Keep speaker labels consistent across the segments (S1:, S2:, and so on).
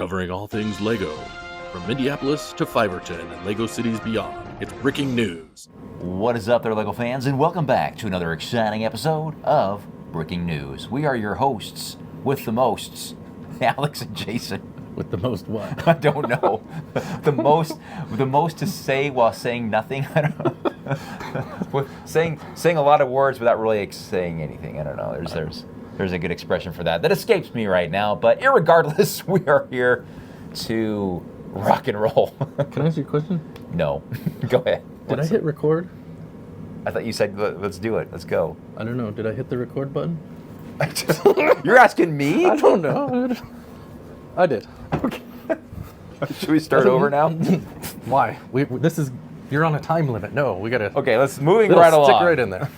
S1: Covering all things LEGO, from Minneapolis to Fiverton and LEGO cities beyond. It's breaking news.
S2: What is up there, LEGO fans, and welcome back to another exciting episode of Breaking News. We are your hosts with the mosts, Alex and Jason.
S1: With the most what?
S2: I don't know. the most to say while saying nothing. I don't know. saying a lot of words without really saying anything. I don't know. There's a good expression for that escapes me right now. But irregardless, we are here to rock and roll.
S1: Can I ask you a question?
S2: No. Go ahead.
S1: Did I hit record?
S2: I thought you said let's do it. Let's go.
S1: I don't know. Did I hit the record button?
S2: You're asking me?
S1: I don't know. I did.
S2: Okay. Should we start over now?
S1: Why? You're on a time limit. No, we gotta.
S2: Okay, let's moving right along.
S1: Stick right in there.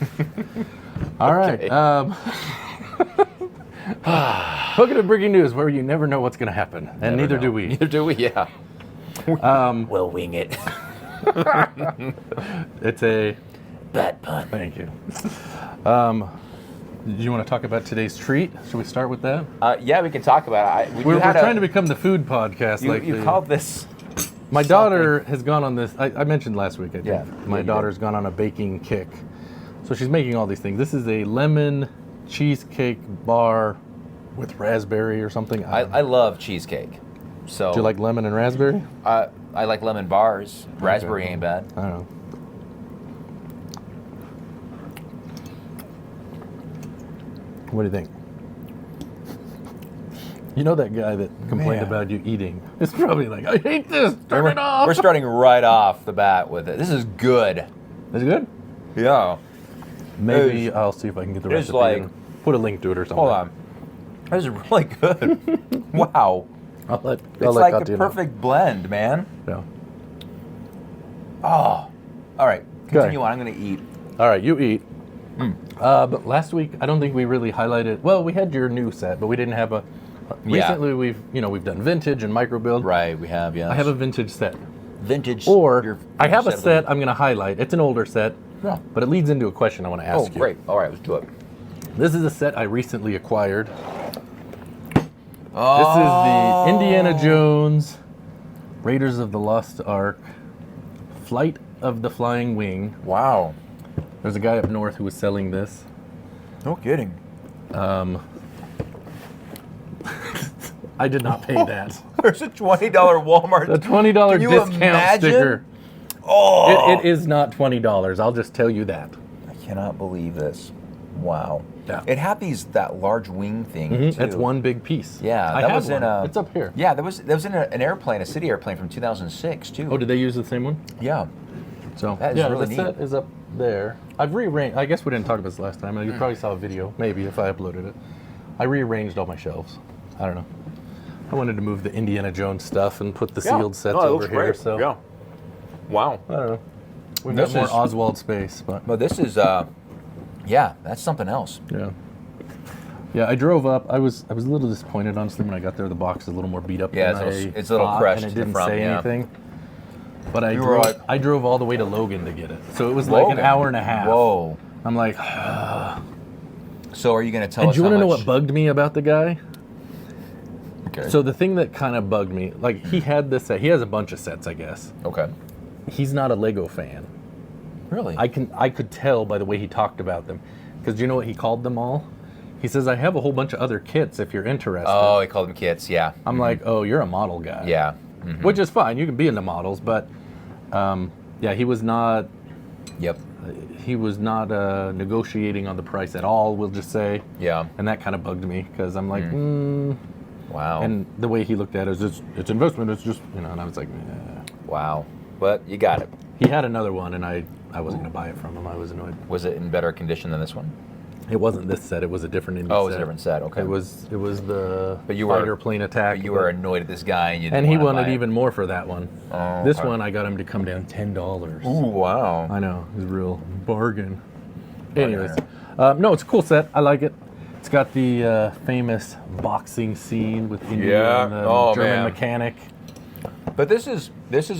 S1: All right. Welcome to Breaking News, where you never know what's going to happen, and neither do we.
S2: Neither do we. Yeah. We'll wing it.
S1: It's a
S2: bad pun.
S1: Thank you. Do you want to talk about today's treat? Should we start with that?
S2: Yeah, we can talk about it.
S1: We're trying to become the food podcast.
S2: You called this.
S1: My daughter has gone on this. I mentioned last week, I think.
S2: Yeah.
S1: My daughter's gone on a baking kick. So she's making all these things. This is a lemon cheesecake bar with raspberry or something.
S2: I love cheesecake. So
S1: do you like lemon and raspberry?
S2: I like lemon bars. Raspberry ain't bad.
S1: I don't know. What do you think? You know that guy that complained about you eating? It's probably like, I hate this. Turn it off.
S2: We're starting right off the bat with it. This is good.
S1: Is it good?
S2: Yeah.
S1: Maybe I'll see if I can get the recipe and put a link to it or something.
S2: Hold on. This is really good. Wow.
S1: It's
S2: like a perfect blend, man.
S1: Yeah.
S2: Oh. All right. Continue on. I'm going to eat.
S1: All right. You eat. But last week, I don't think we really highlighted. Well, we had your new set, but we didn't have a. Recently, we've done vintage and micro build.
S2: Right. We have. Yeah.
S1: I have a vintage set.
S2: Vintage.
S1: Or I have a set I'm going to highlight. It's an older set. Yeah. But it leads into a question I want to ask you.
S2: Oh, great. All right. Let's do it.
S1: This is a set I recently acquired. Oh. This is the Indiana Jones, Raiders of the Lost Ark, Flight of the Flying Wing.
S2: Wow.
S1: There's a guy up north who was selling this.
S2: No kidding.
S1: I did not pay that.
S2: There's a $20 Walmart.
S1: A $20 discount sticker.
S2: Oh.
S1: It is not $20. I'll just tell you that.
S2: I cannot believe this. Wow.
S1: Yeah.
S2: It had that large wing thing too.
S1: It's one big piece.
S2: Yeah,
S1: it's up here.
S2: Yeah, that was in an airplane, a city airplane from 2006 too.
S1: Oh, did they use the same one?
S2: Yeah.
S1: So
S2: that is really neat.
S1: The set is up there. I've rearranged. I guess we didn't talk about this last time. You probably saw a video, maybe if I uploaded it. I rearranged all my shelves. I don't know. I wanted to move the Indiana Jones stuff and put the sealed sets over here.
S2: Great.
S1: So
S2: yeah. Wow.
S1: I don't know. We've got more Oswald space, but
S2: this is that's something else.
S1: Yeah. Yeah, I drove up. I was a little disappointed, honestly, when I got there. The box is a little more beat up.
S2: Yeah, it's a little crushed.
S1: And it didn't say anything. But I drove all the way to Logan to get it, so it was like an hour and a half.
S2: Whoa!
S1: I'm like,
S2: So are you going to tell us?
S1: Do you want to know what bugged me about the guy?
S2: Okay.
S1: So the thing that kind of bugged me, like he had this set. He has a bunch of sets, I guess.
S2: Okay.
S1: He's not a Lego fan.
S2: Really?
S1: I could tell by the way he talked about them, because do you know what he called them all? He says, I have a whole bunch of other kits if you're interested.
S2: Oh, he called them kits, yeah.
S1: I'm like, oh, you're a model guy.
S2: Yeah.
S1: Which is fine. You can be into models, but he was not.
S2: Yep.
S1: He was not negotiating on the price at all, we'll just say.
S2: Yeah.
S1: And that kind of bugged me, because I'm like,
S2: Wow.
S1: And the way he looked at it is, it's investment, it's just, and I was like,
S2: Wow. But you got it.
S1: He had another one, and I wasn't going to buy it from him. I was annoyed.
S2: Was it in better condition than this one?
S1: It wasn't this set. It was a different Indy set.
S2: Oh, it was a different set. Okay.
S1: It was the fighter plane attack.
S2: But you were annoyed at this guy, and you didn't
S1: and he
S2: want to
S1: wanted
S2: buy
S1: even more for that one.
S2: Oh,
S1: this one, I got him to come down $10.
S2: Ooh, wow.
S1: I know. It was a real bargain. Anyways, no, it's a cool set. I like it. It's got the famous boxing scene with India and the German mechanic.
S2: But this is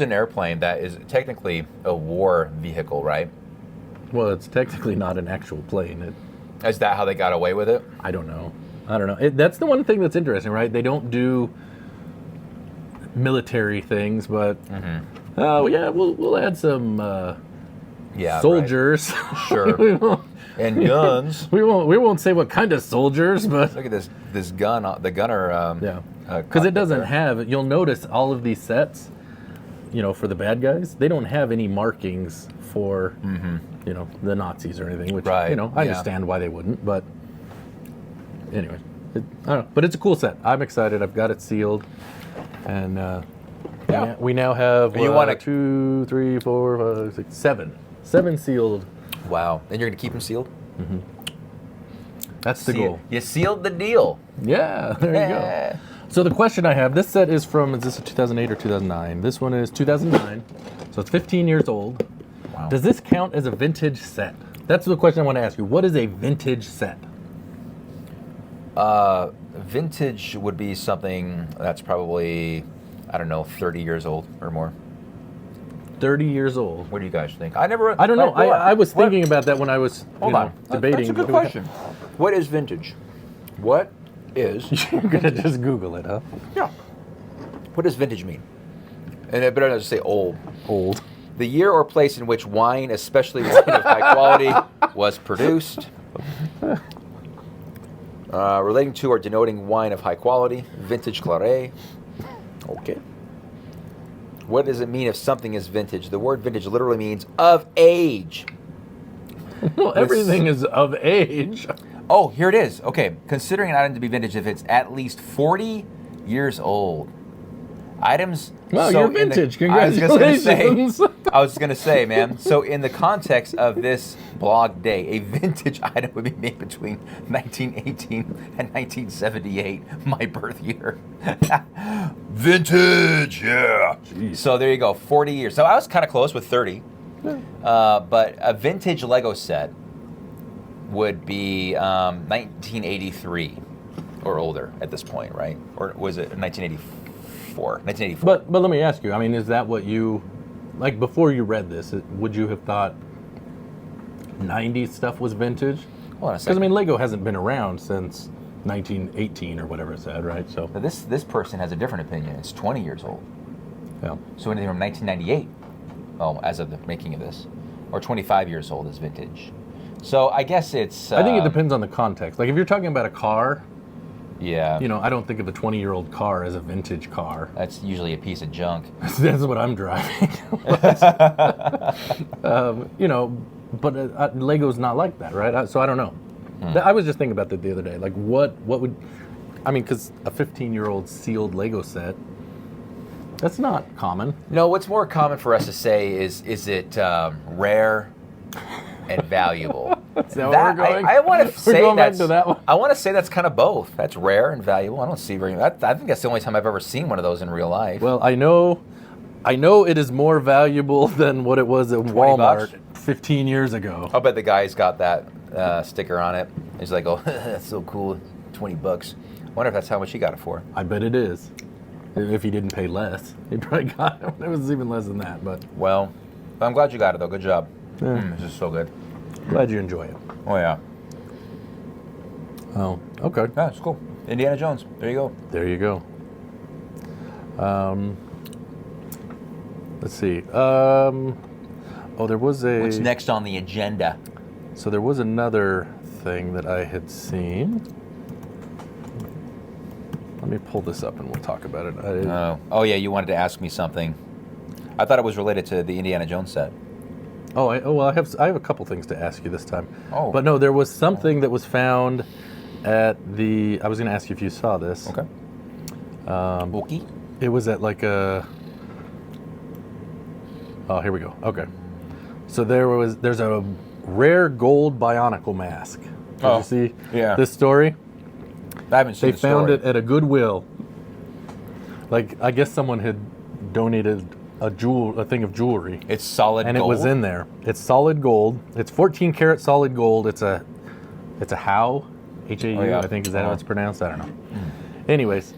S2: an airplane that is technically a war vehicle, right?
S1: Well, it's technically not an actual plane.
S2: Is that how they got away with it?
S1: I don't know. That's the one thing that's interesting, right? They don't do military things, but
S2: Mm-hmm.
S1: yeah, we'll add some
S2: Yeah,
S1: soldiers.
S2: Right. Sure. And guns.
S1: We won't say what kind of soldiers, but
S2: Look at this gun. The gunner.
S1: yeah, because it doesn't have. You'll notice all of these sets, for the bad guys, they don't have any markings for the Nazis or anything. Which
S2: Right.
S1: I understand why they wouldn't, but anyway, I don't know. But it's a cool set. I'm excited. I've got it sealed, and we now have
S2: And you want
S1: 2, 3, 4, 5, 6, 7 sealed.
S2: Wow. And you're gonna keep them sealed?
S1: Mm-hmm. That's the goal.
S2: You sealed the deal.
S1: Yeah, there you go. So the question I have, this set is from, is this a 2008 or 2009? This one is 2009, so it's 15 years old.
S2: Wow.
S1: Does this count as a vintage set? That's the question I want to ask you. What is a vintage set?
S2: Vintage would be something that's probably, I don't know, 30 years old or more.
S1: 30 years old.
S2: What do you guys think? I don't
S1: know. I was thinking about that when I was debating.
S2: That's a good question. What is vintage? What is...
S1: You're going to just Google it, huh?
S2: Yeah. What does vintage mean? And it better not just say old.
S1: Old.
S2: The year or place in which wine, especially wine of high quality, was produced. Relating to or denoting wine of high quality. Vintage claret. Okay. What does it mean if something is vintage? The word vintage literally means of age.
S1: Well, everything is of age.
S2: Oh, here it is. Okay. Considering an item to be vintage if it's at least 40 years old. Items...
S1: Well,
S2: so
S1: you're vintage.
S2: Congratulations.
S1: I
S2: was going to say, man. So in the context of this blog day, a vintage item would be made between 1918 and 1978, my birth year. Vintage, yeah. Jeez. So there you go, 40 years. So I was kind of close with 30. But a vintage Lego set would be 1983 or older at this point, right? Or was it 1984?
S1: But let me ask you, I mean, is that what you, like before you read this, would you have thought 90s stuff was vintage?
S2: Hold on a second.
S1: Because I mean, Lego hasn't been around since 1918 or whatever it said, right? So
S2: now this person has a different opinion. It's 20 years old.
S1: Yeah.
S2: So anything from 1998, as of the making of this, or 25 years old is vintage. So I guess it's...
S1: I think it depends on the context. Like if you're talking about a car...
S2: Yeah.
S1: I don't think of a 20-year-old car as a vintage car.
S2: That's usually a piece of junk.
S1: That's what I'm driving. But Lego's not like that, right? So I don't know. I was just thinking about that the other day. Like what would... I mean, because a 15-year-old sealed Lego set, that's not common.
S2: No, what's more common for us to say is it rare and valuable?
S1: Is that where we're going?
S2: I want to say
S1: back to that one.
S2: I want to say that's kind of both. That's rare and valuable. I don't see very. I think that's the only time I've ever seen one of those in real life.
S1: Well, I know it is more valuable than what it was at Walmart 15 years ago.
S2: I'll bet the guy's got that sticker on it. He's like, "Oh, that's so cool, $20." I wonder if that's how much he got it for.
S1: I bet it is. If he didn't pay less, he probably got it. It was even less than that. But
S2: well, I'm glad you got it though. Good job.
S1: Yeah.
S2: This is so good.
S1: Glad you enjoy it.
S2: Oh yeah.
S1: Oh, okay.
S2: Yeah, it's cool. Indiana Jones. There you go.
S1: There you go. Let's see. There was a...
S2: What's next on the agenda?
S1: So there was another thing that I had seen. Let me pull this up and we'll talk about it.
S2: Oh yeah, you wanted to ask me something. I thought it was related to the Indiana Jones set.
S1: I have a couple things to ask you this time.
S2: Oh.
S1: But no, there was something that was found at the... I was going to ask you if you saw this.
S2: Okay. Okay.
S1: It was at like a... Oh, here we go. Okay. So there's a rare gold Bionicle mask. Did you see this story?
S2: I haven't seen
S1: They found it at a Goodwill. Like, I guess someone had donated a thing of jewelry.
S2: It's solid
S1: and
S2: gold?
S1: It was in there. It's solid gold. It's 14 karat solid gold. It's a HAU, H-A-U,
S2: yeah.
S1: I think. Is that how it's pronounced? I don't know. Anyways,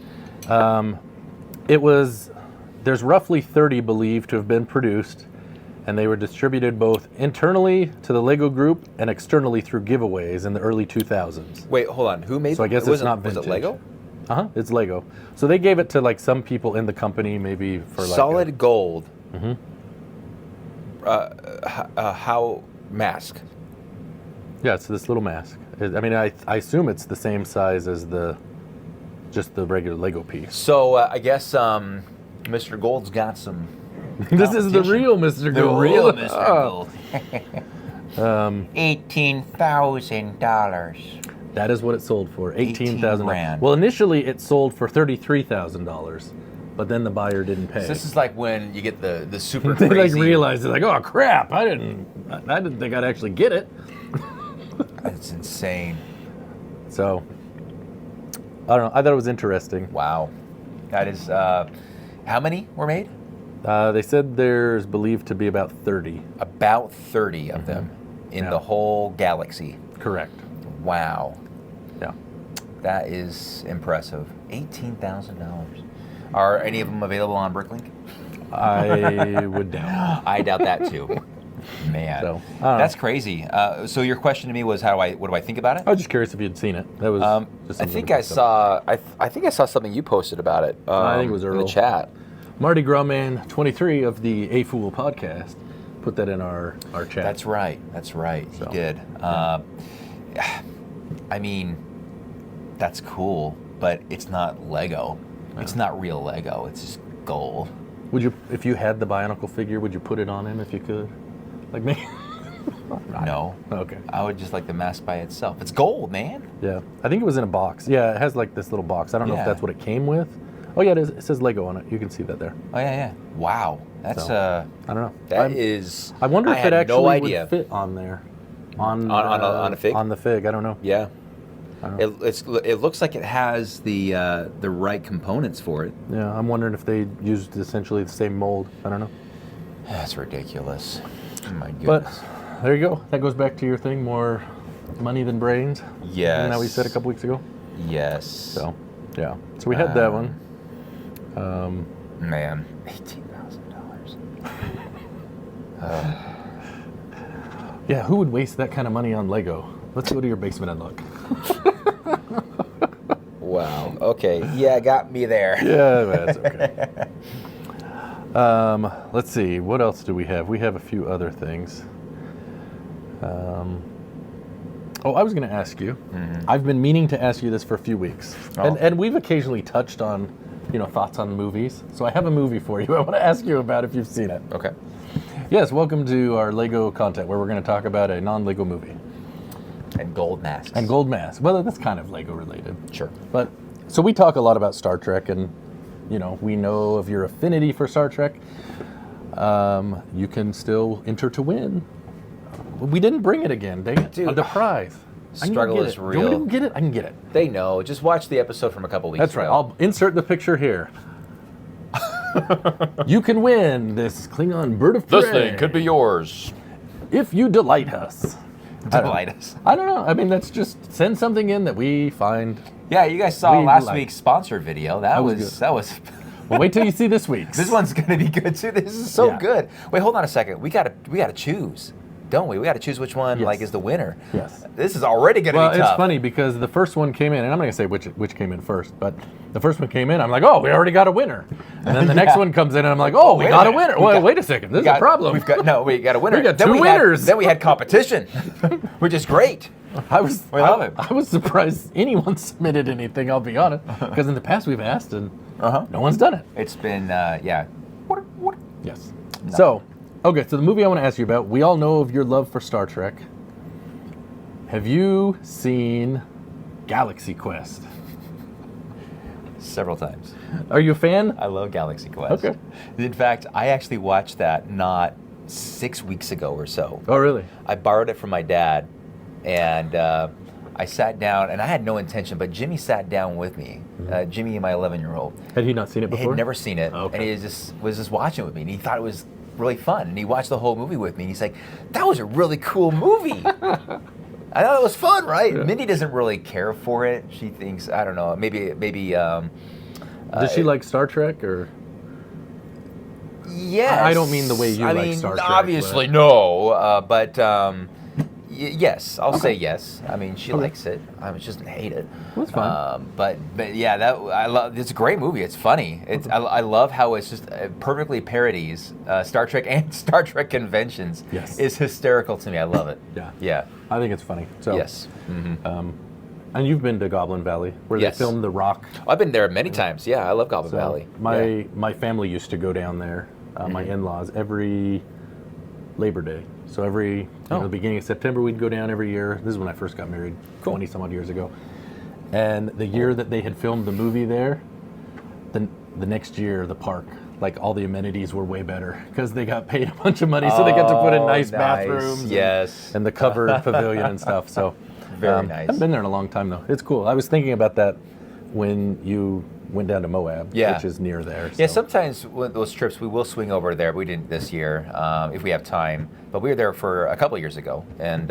S1: there's roughly 30 believed to have been produced, and they were distributed both internally to the Lego group and externally through giveaways in the early 2000s.
S2: Wait, hold on. Who made
S1: So I guess it's not vintage.
S2: Was it Lego?
S1: It's Lego. So they gave it to like some people in the company, maybe for like
S2: solid gold.
S1: Mm-hmm.
S2: How mask?
S1: Yeah, it's this little mask. I mean, I assume it's the same size as just the regular Lego piece.
S2: So I guess Mr. Gold's got some.
S1: This is the real Mr. Gold.
S2: The real Mr. Gold. $18,000.
S1: That is what it sold for. $18,000.
S2: $18,000.
S1: Well, initially it sold for $33,000, but then the buyer didn't pay.
S2: So this is like when you get the super
S1: They
S2: crazy.
S1: like realized they're like, oh crap! I didn't think I'd actually get it.
S2: That's insane.
S1: So I don't know. I thought it was interesting.
S2: Wow. That is. How many were made?
S1: They said there's believed to be about 30.
S2: About 30 of them in the whole galaxy.
S1: Correct.
S2: Wow.
S1: Yeah.
S2: That is impressive. $18,000. Are any of them available on Bricklink?
S1: I would doubt.
S2: I doubt that too. Man,
S1: So,
S2: that's crazy. So your question to me was, what do I think about it?
S1: I was just curious if you'd seen it. That was. Just
S2: I
S1: something
S2: think
S1: to
S2: I
S1: pick up.
S2: saw. I think I saw something you posted about it.
S1: I think it was
S2: in
S1: Earl.
S2: the chat.
S1: Mardi Gras Man 23 of the A Fool podcast put that in our chat.
S2: That's right.
S1: So,
S2: He did. I mean, that's cool, but it's not Lego.
S1: Yeah.
S2: It's not real Lego. It's just gold.
S1: Would you, if you had the Bionicle figure, would you put it on him if you could? Like me?
S2: No.
S1: Okay.
S2: I would just like the mask by itself. It's gold, man.
S1: Yeah. I think it was in a box. Yeah, it has like this little box. I don't know if
S2: Yeah.
S1: that's what it came with. Oh yeah, it is. It says Lego on it. You can see that there.
S2: Oh yeah. Wow. That's
S1: So, I don't know.
S2: That is.
S1: I wonder if
S2: had
S1: it actually
S2: no idea.
S1: would fit on there. On
S2: a fig?
S1: On the fig. I don't know.
S2: Yeah.
S1: I don't know.
S2: It looks like it has the right components for it.
S1: Yeah, I'm wondering if they used essentially the same mold. I don't know.
S2: That's ridiculous. Oh my
S1: But
S2: goodness.
S1: there you go. That goes back to your thing, more money than brains.
S2: Yes.
S1: Isn't that what you said a couple weeks ago?
S2: Yes.
S1: So, yeah. So we had that one.
S2: Man, $18,000.
S1: Yeah, who would waste that kind of money on Lego? Let's go to your basement and look.
S2: Wow. Okay. Yeah, got me there.
S1: Yeah, that's okay. Let's see. What else do we have? We have a few other things. I was going to ask you.
S2: Mm-hmm.
S1: I've been meaning to ask you this for a few weeks, and we've occasionally touched on, thoughts on movies. So I have a movie for you. I want to ask you about if you've seen it.
S2: Okay.
S1: Yes. Welcome to our Lego content, where we're going to talk about a non-Lego movie.
S2: And gold masks.
S1: And gold mask. Well, that's kind of Lego related.
S2: Sure.
S1: But so we talk a lot about Star Trek, and we know of your affinity for Star Trek. You can still enter to win. We didn't bring it again, dang it.
S2: Dude,
S1: the prize.
S2: struggle is real.
S1: Don't even get it. I can get it.
S2: They know. Just watch the episode from a couple weeks
S1: That's
S2: ago.
S1: right. I'll insert the picture here. You can win this Klingon bird of prey.
S2: This thing could be yours.
S1: if you delight us.
S2: Delight us.
S1: I don't know. I mean, that's just send something in that we find.
S2: Yeah, you guys saw
S1: We
S2: last
S1: like.
S2: week's sponsor video. That
S1: was
S2: was
S1: good.
S2: that was.
S1: Well, wait till you see this week's.
S2: This one's gonna be good too. This is so
S1: Yeah.
S2: good. Wait, hold on a second. We gotta choose, don't we? We gotta choose which one
S1: Yes.
S2: is the winner.
S1: Yes.
S2: This is already gonna
S1: Well,
S2: be tough.
S1: it's funny because the first one came in, and I'm not gonna say which came in first, but the first one came in. I'm like, oh, we already got a winner. And then the next
S2: Yeah.
S1: one comes in, and I'm like, oh, we
S2: Wait a
S1: got a
S2: minute.
S1: winner.
S2: We
S1: Well,
S2: got-
S1: wait a second. This is a problem.
S2: We got a winner.
S1: We got
S2: Then
S1: two winners.
S2: Then we had competition, which is great.
S1: I was
S2: We love it.
S1: I was surprised anyone submitted anything. I'll be honest, because in the past we've asked and
S2: Uh-huh.
S1: no one's done it.
S2: It's been
S1: Yes. So, okay. So the movie I want to ask you about. We all know of your love for Star Trek. Have you seen Galaxy Quest?
S2: several times.
S1: Are you a fan?
S2: I love Galaxy Quest.
S1: Okay.
S2: In fact, I actually watched that not 6 weeks ago or so.
S1: Oh, really?
S2: I borrowed it from my dad, and I sat down, and I had no intention, but Jimmy sat down with me. Jimmy, my 11-year-old.
S1: Had he not seen it
S2: He
S1: before?
S2: had never seen it,
S1: Okay.
S2: and he was just watching it with me, and he thought it was really fun, and he watched the whole movie with me, and he's like, "That was a really cool movie." I thought it was fun, right?
S1: Yeah.
S2: Mindy doesn't really care for it. She thinks, I don't know, maybe.
S1: Does she like Star Trek or?
S2: Yes.
S1: I don't mean the way you
S2: I
S1: like
S2: mean,
S1: Star Trek,
S2: obviously, no. But Yes, I'll say yes. I mean, she likes it. She doesn't hate it.
S1: That's fine.
S2: But yeah, I love. It's a great movie. It's funny. I love how it's just perfectly parodies Star Trek and Star Trek conventions.
S1: Yes.
S2: It's hysterical to me. I love it.
S1: Yeah.
S2: Yeah.
S1: I think it's funny. So,
S2: Yes.
S1: and you've been to Goblin Valley, where
S2: Yes.
S1: they filmed The Rock.
S2: I've been there many times. Yeah, I love Goblin
S1: So
S2: Valley.
S1: my family used to go down there, my in-laws, every Labor Day. So every the beginning of September, we'd go down every year. This is when I first got married, 20 some odd years ago. And the year that they had filmed the movie there, the next year, the park, like all the amenities were way better because they got paid a bunch of money, so they got to put in nice bathrooms, and the covered pavilion and stuff. So
S2: very nice.
S1: I haven't been there in a long time though. It's cool. I was thinking about that when you went down to Moab, which is near there.
S2: Yeah, sometimes with those trips we will swing over there. We didn't this year if we have time, but we were there for a couple of years ago, and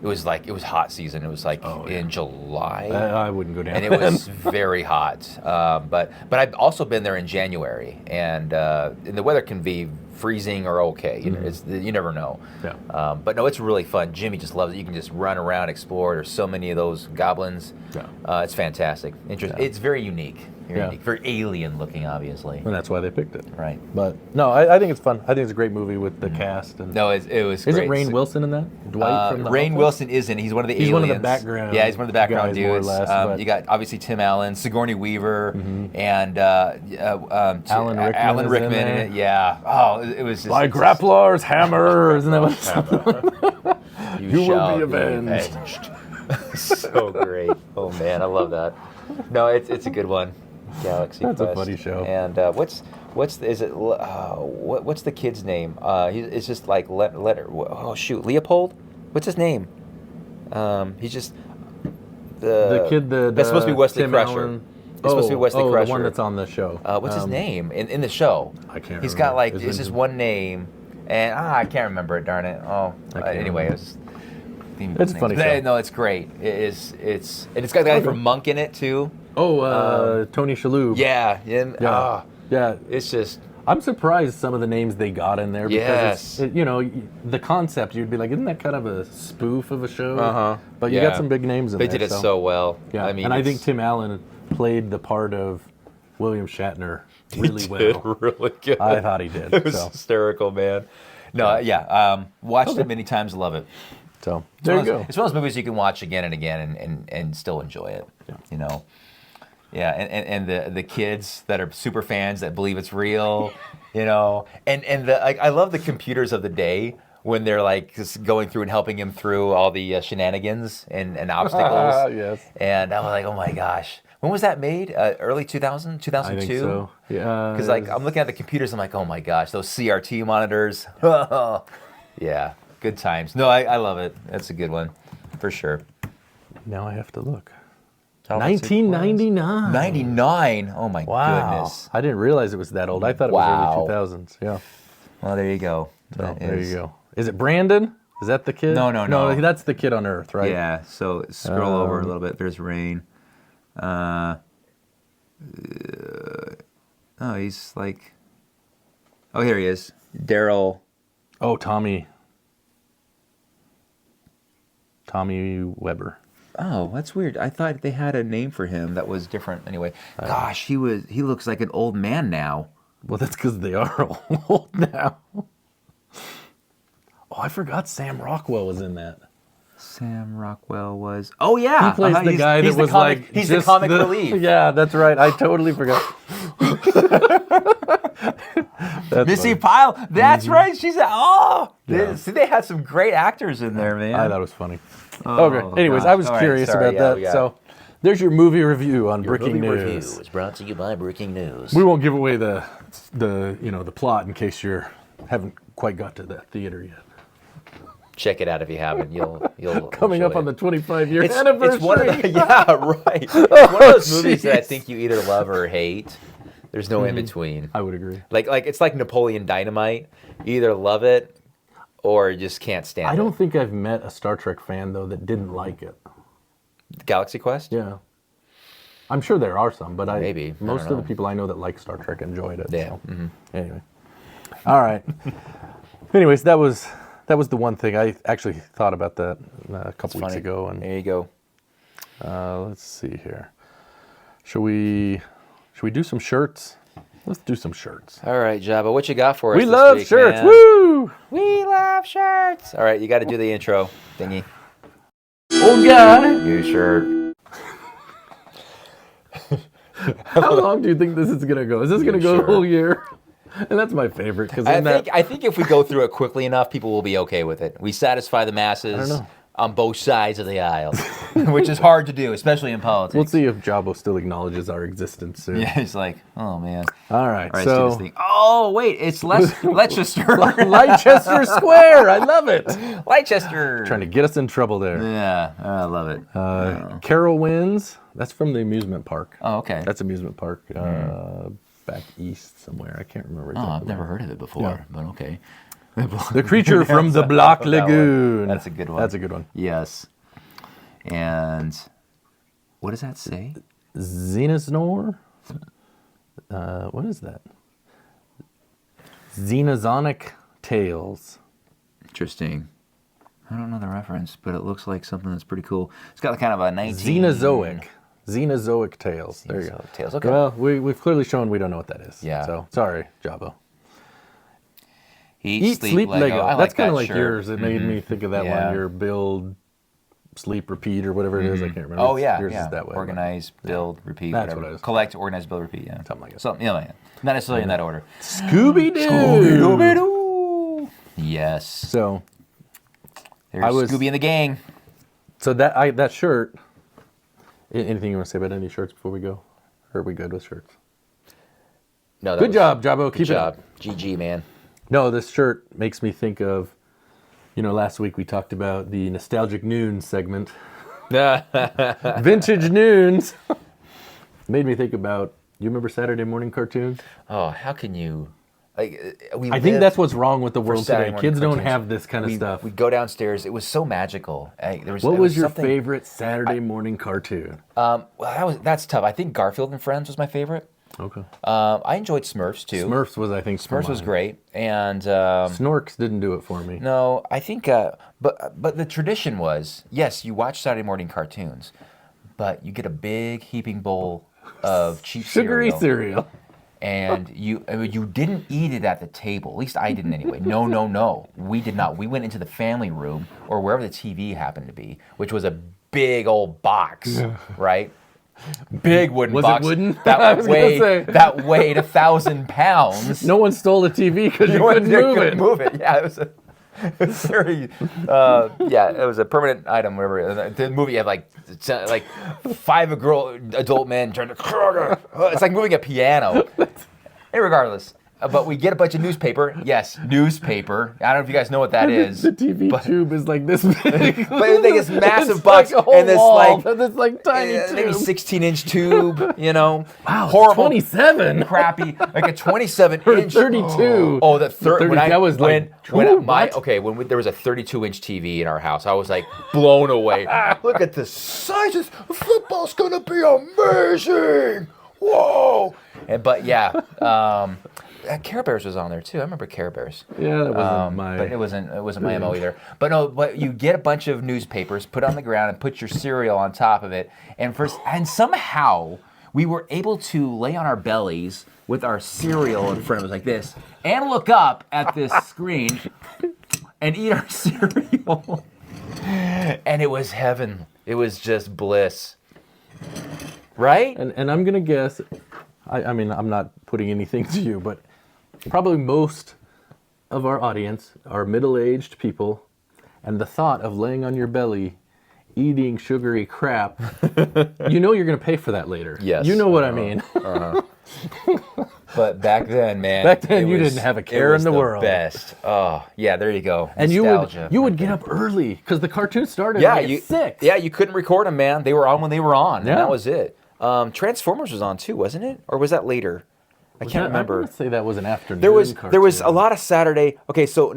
S2: it was hot season. It was in July.
S1: I wouldn't go down.
S2: And it was very hot. But I've also been there in January, and the weather can be freezing or okay. You know, you never know.
S1: Yeah.
S2: But no, it's really fun. Jimmy just loves it. You can just run around, explore. There's so many of those goblins.
S1: Yeah.
S2: It's fantastic. It's very unique. Very alien looking, obviously.
S1: And that's why they picked it.
S2: Right.
S1: But no, I think it's fun. I think it's a great movie with the cast. And
S2: no, it was great.
S1: Isn't Rainn Wilson in that? Dwight from the
S2: Rainn
S1: Office?
S2: Wilson isn't. He's one of the aliens.
S1: He's one of the background.
S2: Yeah, he's one of the background
S1: guys, more or
S2: dudes.
S1: less,
S2: you got obviously Tim Allen, Sigourney Weaver, and
S1: Alan Rickman
S2: in it. Yeah. Oh, it was just
S1: by Grappler's hammer. Isn't that what it's You will be avenged.
S2: So great. Oh man, I love that. No, it's a good one. Galaxy
S1: That's
S2: Quest.
S1: a funny show.
S2: And what's the kid's name? It's just like letter. Oh shoot, Leopold. What's his name? He's just
S1: the kid
S2: that's supposed to be Wesley
S1: Tim
S2: Crusher.
S1: Allen.
S2: It's supposed to be Wesley Crusher.
S1: The one that's on the show.
S2: What's his name in the show?
S1: I can't.
S2: He's
S1: remember.
S2: got it's just one name, and I can't remember it. Darn it. Oh, anyway, it's
S1: a funny show.
S2: No, it's great. It's and it's got the guy from Monk in it too.
S1: Oh, Tony Shalhoub.
S2: Yeah, him.
S1: Yeah.
S2: It's just.
S1: I'm surprised some of the names they got in there because the concept you'd be like, isn't that kind of a spoof of a show? But you got some big names in there.
S2: They did it so well.
S1: Yeah, I think Tim Allen played the part of William Shatner really well.
S2: Did really good.
S1: I thought he did.
S2: It was hysterical, man. No, watched it many times, love it.
S1: So there you go.
S2: It's one of those movies you can watch again and again and still enjoy it.
S1: Yeah.
S2: You know. Yeah, and the kids that are super fans that believe it's real, you know, and I love the computers of the day when they're like just going through and helping him through all the shenanigans and obstacles.
S1: Yes.
S2: And I was like, oh my gosh, when was that made? Early 2000, 2002?
S1: I think so. Yeah.
S2: Because I'm looking at the computers, I'm like, oh my gosh, those CRT monitors. Yeah, good times. No, I love it. That's a good one, for sure.
S1: Now I have to look.
S2: Galaxy
S1: 1999.
S2: 99. Oh my goodness.
S1: I didn't realize it was that old. I thought it was early 2000s. Yeah.
S2: Well, there you go.
S1: So, there you go. Is it Brandon? Is that the kid?
S2: No.
S1: That's the kid on Earth, right?
S2: Yeah. So scroll over a little bit. There's Rainn. He's like. Oh, here he is. Daryl.
S1: Oh, Tommy Weber.
S2: Oh, that's weird. I thought they had a name for him that was different. Anyway, gosh, he looks like an old man now.
S1: Well, that's because they are old now. Oh, I forgot Sam Rockwell was in that.
S2: Sam Rockwell was. Oh yeah,
S1: he plays the guy that was like.
S2: He's the comic relief.
S1: Yeah, that's right. I totally forgot.
S2: Missy Pyle. That's right. She's see, they had some great actors in there, man.
S1: I thought it was funny. Okay. Anyways, gosh. I was curious about that. So there's your movie review on Breaking News.
S2: Review is brought to you by Breaking News.
S1: We won't give away the plot in case you haven't quite got to that theater yet.
S2: Check it out if you haven't. You'll
S1: coming up on the 25-year anniversary.
S2: It's one of the, yeah, right. It's one of those movies that I think you either love or hate. There's no in between.
S1: I would agree.
S2: Like it's like Napoleon Dynamite. You either love it or you just can't stand it.
S1: I don't think I've met a Star Trek fan though that didn't like it.
S2: Galaxy Quest?
S1: Yeah. I'm sure there are some, but most of the
S2: know.
S1: people I know that like Star Trek enjoyed it.
S2: Yeah.
S1: So. Anyway. All right. Anyways, that was That was the one thing I actually thought about that a couple weeks
S2: funny.
S1: ago. And
S2: There you go.
S1: let's see here. Should we do some shirts? Let's do some shirts.
S2: All right, Jabba, what you got for us?
S1: We
S2: this
S1: love
S2: week,
S1: shirts.
S2: man?
S1: Woo!
S2: We love shirts. All right, you got to do the intro thingy.
S1: Oh guy.
S2: New shirt.
S1: How long do you think this is gonna go? Is this gonna go the whole year? And that's my favorite because
S2: I think if we go through it quickly enough, people will be okay with it. We satisfy the masses on both sides of the aisle, which is hard to do, especially in politics.
S1: we'll see if Jabbo still acknowledges our existence soon.
S2: Yeah, it's like, oh man.
S1: All right,
S2: All right,
S1: so
S2: let's do this thing. Oh wait, it's Leicester.
S1: Leicester Square. I love it.
S2: Leicester.
S1: Trying to get us in trouble there.
S2: Yeah, I love it.
S1: Carol wins. That's from the amusement park.
S2: Oh, okay.
S1: That's amusement park back east somewhere. I can't remember
S2: Oh,
S1: exactly.
S2: I've never heard of it before,
S1: Yeah.
S2: but okay.
S1: The creature from the Block
S2: That one.
S1: Lagoon.
S2: That's a good one.
S1: That's a good one.
S2: Yes. And what does that say?
S1: Xenazor? What is that? Xenozonic Tales.
S2: Interesting. I don't know the reference, but it looks like something that's pretty cool. It's got kind of a 19...
S1: Xenozoic Tales. There you go.
S2: Xenozoic Tales, okay.
S1: Well, we've clearly shown we don't know what that is.
S2: Yeah.
S1: So, sorry, Jabbo.
S2: Eat, sleep, Lego. I
S1: That's
S2: like
S1: kind of
S2: that
S1: like
S2: shirt.
S1: yours. It made me think of that
S2: Yeah.
S1: one. Your build, sleep, repeat, or whatever it is. I can't remember.
S2: Oh, yeah.
S1: Yours
S2: yeah.
S1: is that way.
S2: Organize, build, repeat,
S1: That's
S2: whatever.
S1: what it is.
S2: Collect, organize, build, repeat, yeah.
S1: Something like it.
S2: Something, yeah. Not necessarily in that order.
S1: Scooby-Doo!
S2: Scooby-Doo! Yes.
S1: So,
S2: There's Scooby and the gang.
S1: So that shirt. Anything you want to say about any shirts before we go? Or are we good with shirts?
S2: No,
S1: Good job, Jabbo.
S2: Good
S1: Keep
S2: job.
S1: it.
S2: GG, man.
S1: No, this shirt makes me think of, last week we talked about the Nostalgic Noons segment. Vintage Noons. Made me think about, you remember Saturday morning cartoons?
S2: Oh, how can you... Like,
S1: I think that's what's wrong with the world
S2: Saturday
S1: today.
S2: morning
S1: Kids don't
S2: cartoons.
S1: have this kind of stuff.
S2: We'd go downstairs. It was so magical.
S1: What was your favorite Saturday morning cartoon?
S2: Well, that's tough. I think Garfield and Friends was my favorite.
S1: Okay.
S2: I enjoyed Smurfs too.
S1: Smurfs was, I think,
S2: Smurfs was great, and
S1: Snorks didn't do it for me.
S2: no, I think, but the tradition was, yes, you watch Saturday morning cartoons, but you get a big heaping bowl of cheap
S1: Sugary cereal.
S2: and you didn't eat it at the table. At least I didn't anyway. No. We did not. We went into the family room or wherever the TV happened to be, which was a big old box, right? Big wooden
S1: Was
S2: box
S1: it wooden?
S2: that weighed 1,000 pounds.
S1: No one stole the TV because you couldn't move it.
S2: Yeah, it was very, it was a permanent item. Whatever. The movie had like 5 adult men trying to. It's like moving a piano. Regardless, but we get a bunch of newspaper. Yes, newspaper. I don't know if you guys know what that is.
S1: The TV tube is like this big.
S2: But it's like this massive
S1: It's
S2: box
S1: like a whole
S2: and this
S1: wall, this like tiny
S2: maybe
S1: tube.
S2: 16-inch tube.
S1: Wow,
S2: horrible,
S1: 27.
S2: crappy, like a 27-inch.
S1: Or 32.
S2: Oh, the third.
S1: 30,
S2: When
S1: that was like,
S2: when there was a 32-inch TV in our house, I was like blown away. Look at the sizes. Football's gonna be amazing. Whoa! But yeah, Care Bears was on there too. I remember Care Bears.
S1: Yeah, that wasn't my.
S2: But it wasn't my MO either. But no, but you get a bunch of newspapers, put on the ground, and put your cereal on top of it, and somehow we were able to lay on our bellies with our cereal in front of us like this, and look up at this screen, and eat our cereal, and it was heaven. It was just bliss, right?
S1: And I'm gonna guess. I mean, I'm not putting anything to you, but probably most of our audience are middle-aged people, and the thought of laying on your belly, eating sugary crap, you're going to pay for that later.
S2: Yes.
S1: You know what I mean.
S2: But back then, man.
S1: Back then, you didn't have a care in the world.
S2: Best. Oh, yeah, there you go.
S1: And
S2: Nostalgia.
S1: you would get up early because the cartoon started at 6.
S2: Yeah, you couldn't record them, man. They were on when they were on, and
S1: Yeah.
S2: that was it. Transformers was on too, wasn't it? Or was that later? I can't remember.
S1: I would say that was an afternoon
S2: There was
S1: cartoon.
S2: a lot of Saturday. Okay, so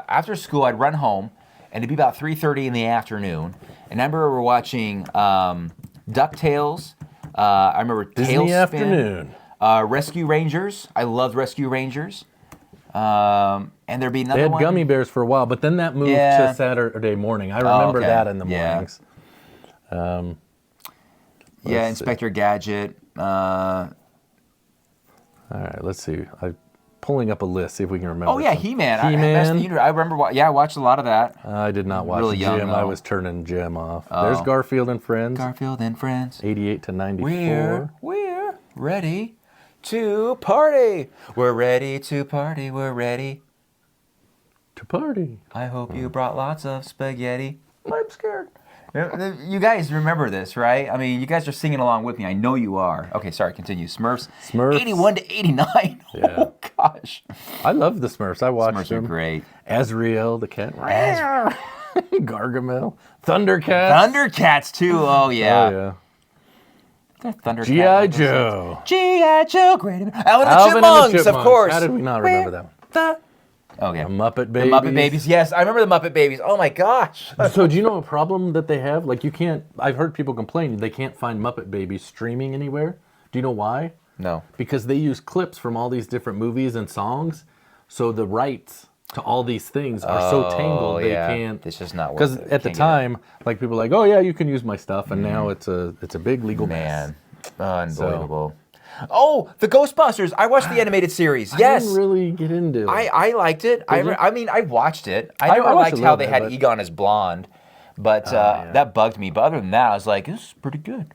S2: after school I'd run home, and it'd be about 3:30 in the afternoon. And I remember we were watching DuckTales. I remember
S1: Disney
S2: Tailspin,
S1: Afternoon.
S2: Rescue Rangers. I loved Rescue Rangers. And there'd be another
S1: They had
S2: one.
S1: gummy bears for a while, but then that moved to Saturday morning. I remember that in the mornings.
S2: Inspector Gadget.
S1: All right, let's see. I'm pulling up a list, see if we can remember.
S2: Oh, yeah, He-Man.
S1: He-Man.
S2: I remember, I watched a lot of that.
S1: I did not watch
S2: Really young,
S1: Jim.
S2: though.
S1: I was turning Jim off. There's Garfield and Friends.
S2: Garfield and Friends.
S1: 88 to 94.
S2: We're ready to party. We're ready to party. We're ready
S1: To party.
S2: I hope you brought lots of spaghetti.
S1: I'm scared.
S2: You guys remember this, right? I mean, you guys are singing along with me. I know you are. Okay, sorry, continue. Smurfs. 81 to 89.
S1: Yeah.
S2: Oh, gosh.
S1: I love the Smurfs. I watched
S2: Smurfs
S1: them.
S2: are great.
S1: Azrael, the cat. Gargamel. Thundercats.
S2: Thundercats, too. Oh, yeah.
S1: Oh, yeah.
S2: Thundercats.
S1: G.I. Joe.
S2: G.I. Joe. Great. Alvin and
S1: Alvin
S2: the Chipmunks, of course.
S1: How did we not remember that one?
S2: Okay.
S1: The Muppet Babies.
S2: The Muppet Babies, yes. I remember the Muppet Babies. Oh, my gosh.
S1: So do you know a problem that they have? Like, you can't, I've heard people complain they can't find Muppet Babies streaming anywhere. Do you know why?
S2: No.
S1: Because they use clips from all these different movies and songs. So the rights to all these things are so tangled they can't.
S2: It's just not worth
S1: Because
S2: it.
S1: at the time, like, people were like, oh yeah, you can use my stuff, and now it's a big legal mess.
S2: Unbelievable. Oh, the Ghostbusters. I watched the animated series. Yes.
S1: I didn't really get into it.
S2: I liked it. I mean, I watched it. I never
S1: watched
S2: liked
S1: a
S2: how
S1: little
S2: they
S1: bit,
S2: had
S1: but-
S2: Egon as blonde, but that bugged me. But other than that, I was like, this is pretty good.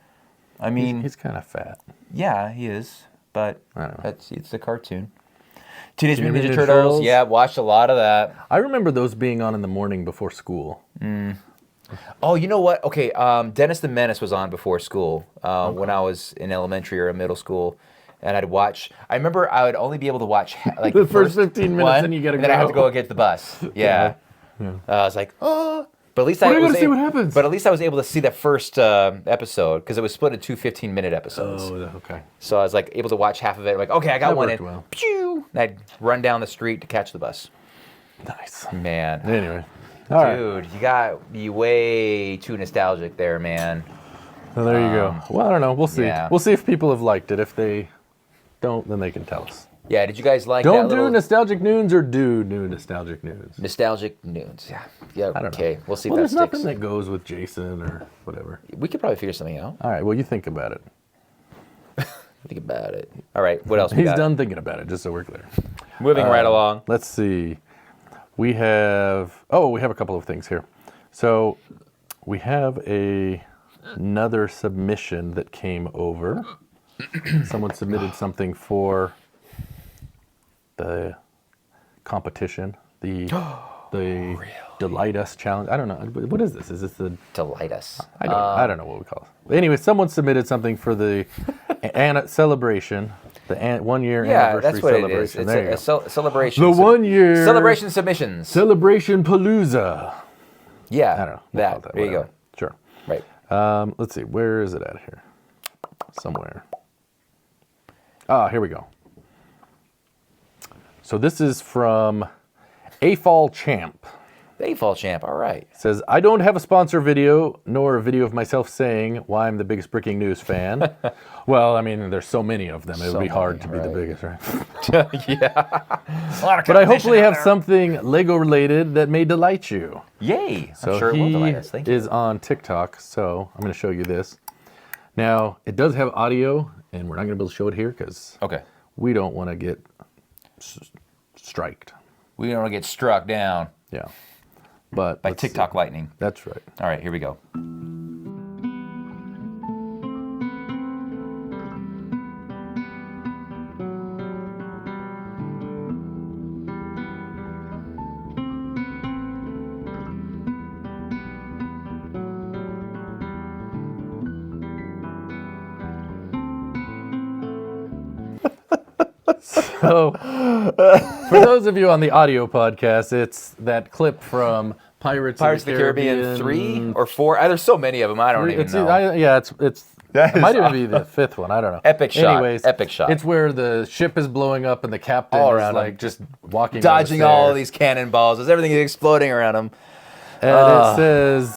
S2: I mean,
S1: he's kind of fat.
S2: yeah, he is, but
S1: I don't know.
S2: it's a cartoon. Teenage Mutant Ninja
S1: Ninja
S2: Turtles.
S1: Turtles?
S2: Yeah, watched a lot of that.
S1: I remember those being on in the morning before school.
S2: Oh, you know what? Okay, Dennis the Menace was on before school when I was in elementary or in middle school. And I'd watch. I remember I would only be able to watch like
S1: The first 15 minutes,
S2: one,
S1: then you gotta
S2: and then I
S1: go.
S2: had to go get the bus. Yeah. I was like, oh. But at least
S1: But I
S2: was
S1: gotta see what happens.
S2: But at least I was able to see the first episode because it was split into two 15-minute episodes.
S1: Oh, okay.
S2: So I was like able to watch half of it. Like, okay, I got
S1: That
S2: one
S1: worked
S2: in.
S1: well.
S2: Pew! And I'd run down the street to catch the bus.
S1: Nice.
S2: Man.
S1: Anyway. All right.
S2: Dude, you got me way too nostalgic there, man.
S1: So there you go. Well, I don't know. We'll see.
S2: yeah.
S1: We'll see if people have liked it. If they don't, then they can tell us.
S2: Yeah, did you guys like
S1: Don't
S2: that
S1: do
S2: little
S1: nostalgic news or do new nostalgic news.
S2: nostalgic news? Yeah. Yeah.
S1: I don't
S2: Okay.
S1: know.
S2: We'll see
S1: Well,
S2: if
S1: there's
S2: that sticks.
S1: nothing that goes with Jason or whatever.
S2: We could probably figure something out.
S1: All right. Well, you think about it.
S2: Think about it. All right. What else we
S1: He's
S2: got?
S1: done thinking about it, just so we're clear.
S2: Moving right along.
S1: Let's see. We have a couple of things here. So we have another submission that came over. Someone submitted something for the competition, the Delight Us challenge. I don't know. What is this? Is this the
S2: Delight us.
S1: I don't know what we call it. Anyway, someone submitted something for the celebration, the 1 year
S2: Yeah,
S1: anniversary
S2: that's what it is.
S1: celebration.
S2: It's
S1: There you go.
S2: celebration.
S1: The 1 year
S2: celebration submissions.
S1: celebration palooza.
S2: Yeah.
S1: I don't know. We'll call it
S2: That. There you
S1: whatever.
S2: go.
S1: Sure.
S2: Right.
S1: Let's see. Where is it at here? Somewhere. Ah, here we go. So this is from AFall Champ.
S2: They fall champ. All right.
S1: It says, I don't have a sponsor video, nor a video of myself saying why I'm the biggest breaking news fan. Well, I mean, there's so many of them. It would be hard to be the biggest, right?
S2: Yeah.
S1: But I hopefully have something Lego related that may delight you.
S2: Yay.
S1: So
S2: I'm sure it
S1: he
S2: will delight us. Thank you.
S1: is on TikTok, so I'm going to show you this. Now, it does have audio, and we're not going to be able to show it here because
S2: Okay.
S1: we don't want to get striked.
S2: We don't want to get struck down
S1: Yeah. But
S2: by
S1: let's see.
S2: TikTok lightning.
S1: That's right.
S2: All right. Here we go.
S1: So, for those of you on the audio podcast, it's that clip from Pirates
S2: Pirates of the Caribbean 3 or 4. There's so many of them. I don't even know.
S1: It's
S2: That
S1: it might
S2: is
S1: even be the fifth one. I don't know.
S2: Epic shot.
S1: Anyways,
S2: Epic shot.
S1: It's where the ship is blowing up and the captain
S2: All
S1: is
S2: around
S1: like
S2: him.
S1: just walking,
S2: Dodging
S1: down the
S2: all
S1: stairs.
S2: these cannonballs as everything is exploding around him.
S1: And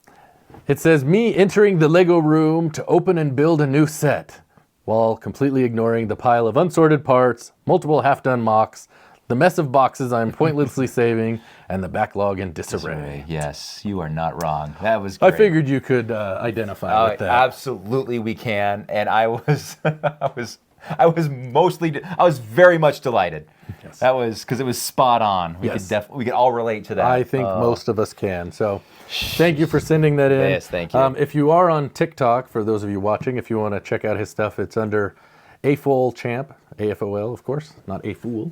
S1: it says me entering the Lego room to open and build a new set, while completely ignoring the pile of unsorted parts, multiple half-done mocks, The mess of boxes I'm pointlessly saving, and the backlog in disarray.
S2: Yes, you are not wrong. That was great.
S1: I figured you could identify with that.
S2: Absolutely, we can. And I was, I was very much delighted.
S1: Yes.
S2: That was because it was spot on. We could all relate to that.
S1: I think most of us can. So, thank you for sending that in.
S2: Yes, thank you.
S1: If you are on TikTok, for those of you watching, if you want to check out his stuff, it's under AFOL Champ, AFOL, of course, not A Fool.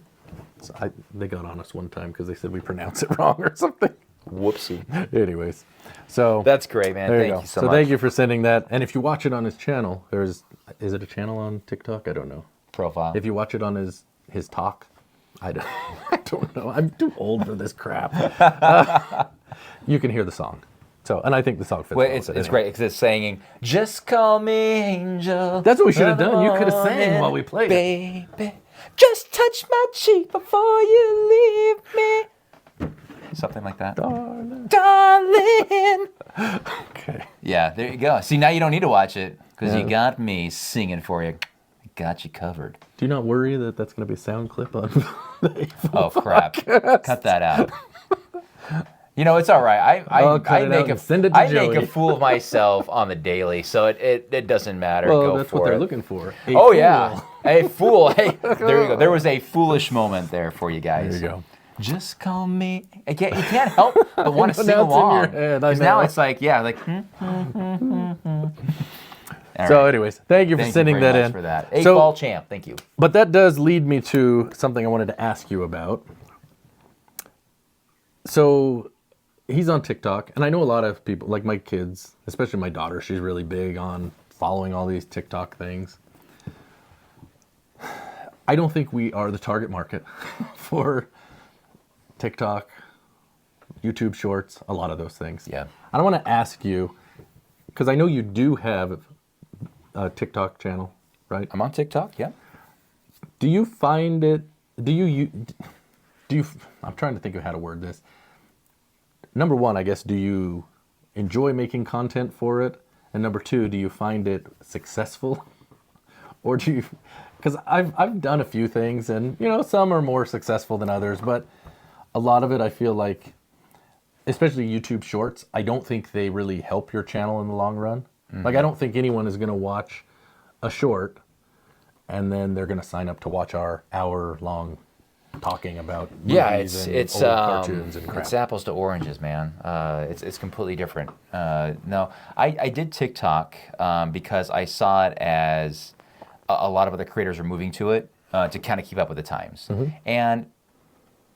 S1: So they got on us one time because they said we pronounce it wrong or something.
S2: Whoopsie.
S1: Anyways, so
S2: that's great, man. Thank you so much.
S1: Thank you for sending that. And if you watch it on his channel, is it a channel on TikTok? I don't know.
S2: Profile.
S1: If you watch it on his talk, I don't know. I'm too old for this crap. You can hear the song. So, and I think the song fits.
S2: Well, it's great because it's saying, "Just call me angel."
S1: That's what we should have done. You could have sang while we played it.
S2: Baby, just touch my cheek before you leave me. Something like that. Darling.
S1: Okay.
S2: Yeah, there you go. See, now you don't need to watch it because you got me singing for you. I got you covered.
S1: Do you not worry that that's going to be a sound clip on the
S2: Oh, crap. Cut that out. You know, it's all right. I make a fool of myself on the daily, so it doesn't matter.
S1: Well, that's what they're looking for.
S2: Yeah. A fool. Hey, there you go. There was a foolish moment there for you guys.
S1: There you go.
S2: Just call me. You can't help but want to sing along. Because now it's like,
S1: So, anyways, thank you for sending that in.
S2: For that. A-Fall Champ, thank you.
S1: But that does lead me to something I wanted to ask you about. So, he's on TikTok, and I know a lot of people, like my kids, especially my daughter, she's really big on following all these TikTok things. I don't think we are the target market for TikTok, YouTube Shorts, a lot of those things.
S2: Yeah.
S1: I want to ask you, because I know you do have a TikTok channel, right?
S2: I'm on TikTok, yeah.
S1: Do you find it, do you, I'm trying to think of how to word this. Number one, I guess, do you enjoy making content for it? And number two, do you find it successful? Or do you, because I've done a few things, and some are more successful than others, but a lot of it I feel like, especially YouTube Shorts, I don't think they really help your channel in the long run. Mm-hmm. Like, I don't think anyone is going to watch a short and then they're going to sign up to watch our hour-long talking about movies and old cartoons and crap.
S2: It's apples to oranges, man. It's completely different. No, I did TikTok because I saw it as a lot of other creators are moving to it to kind of keep up with the times. Mm-hmm. And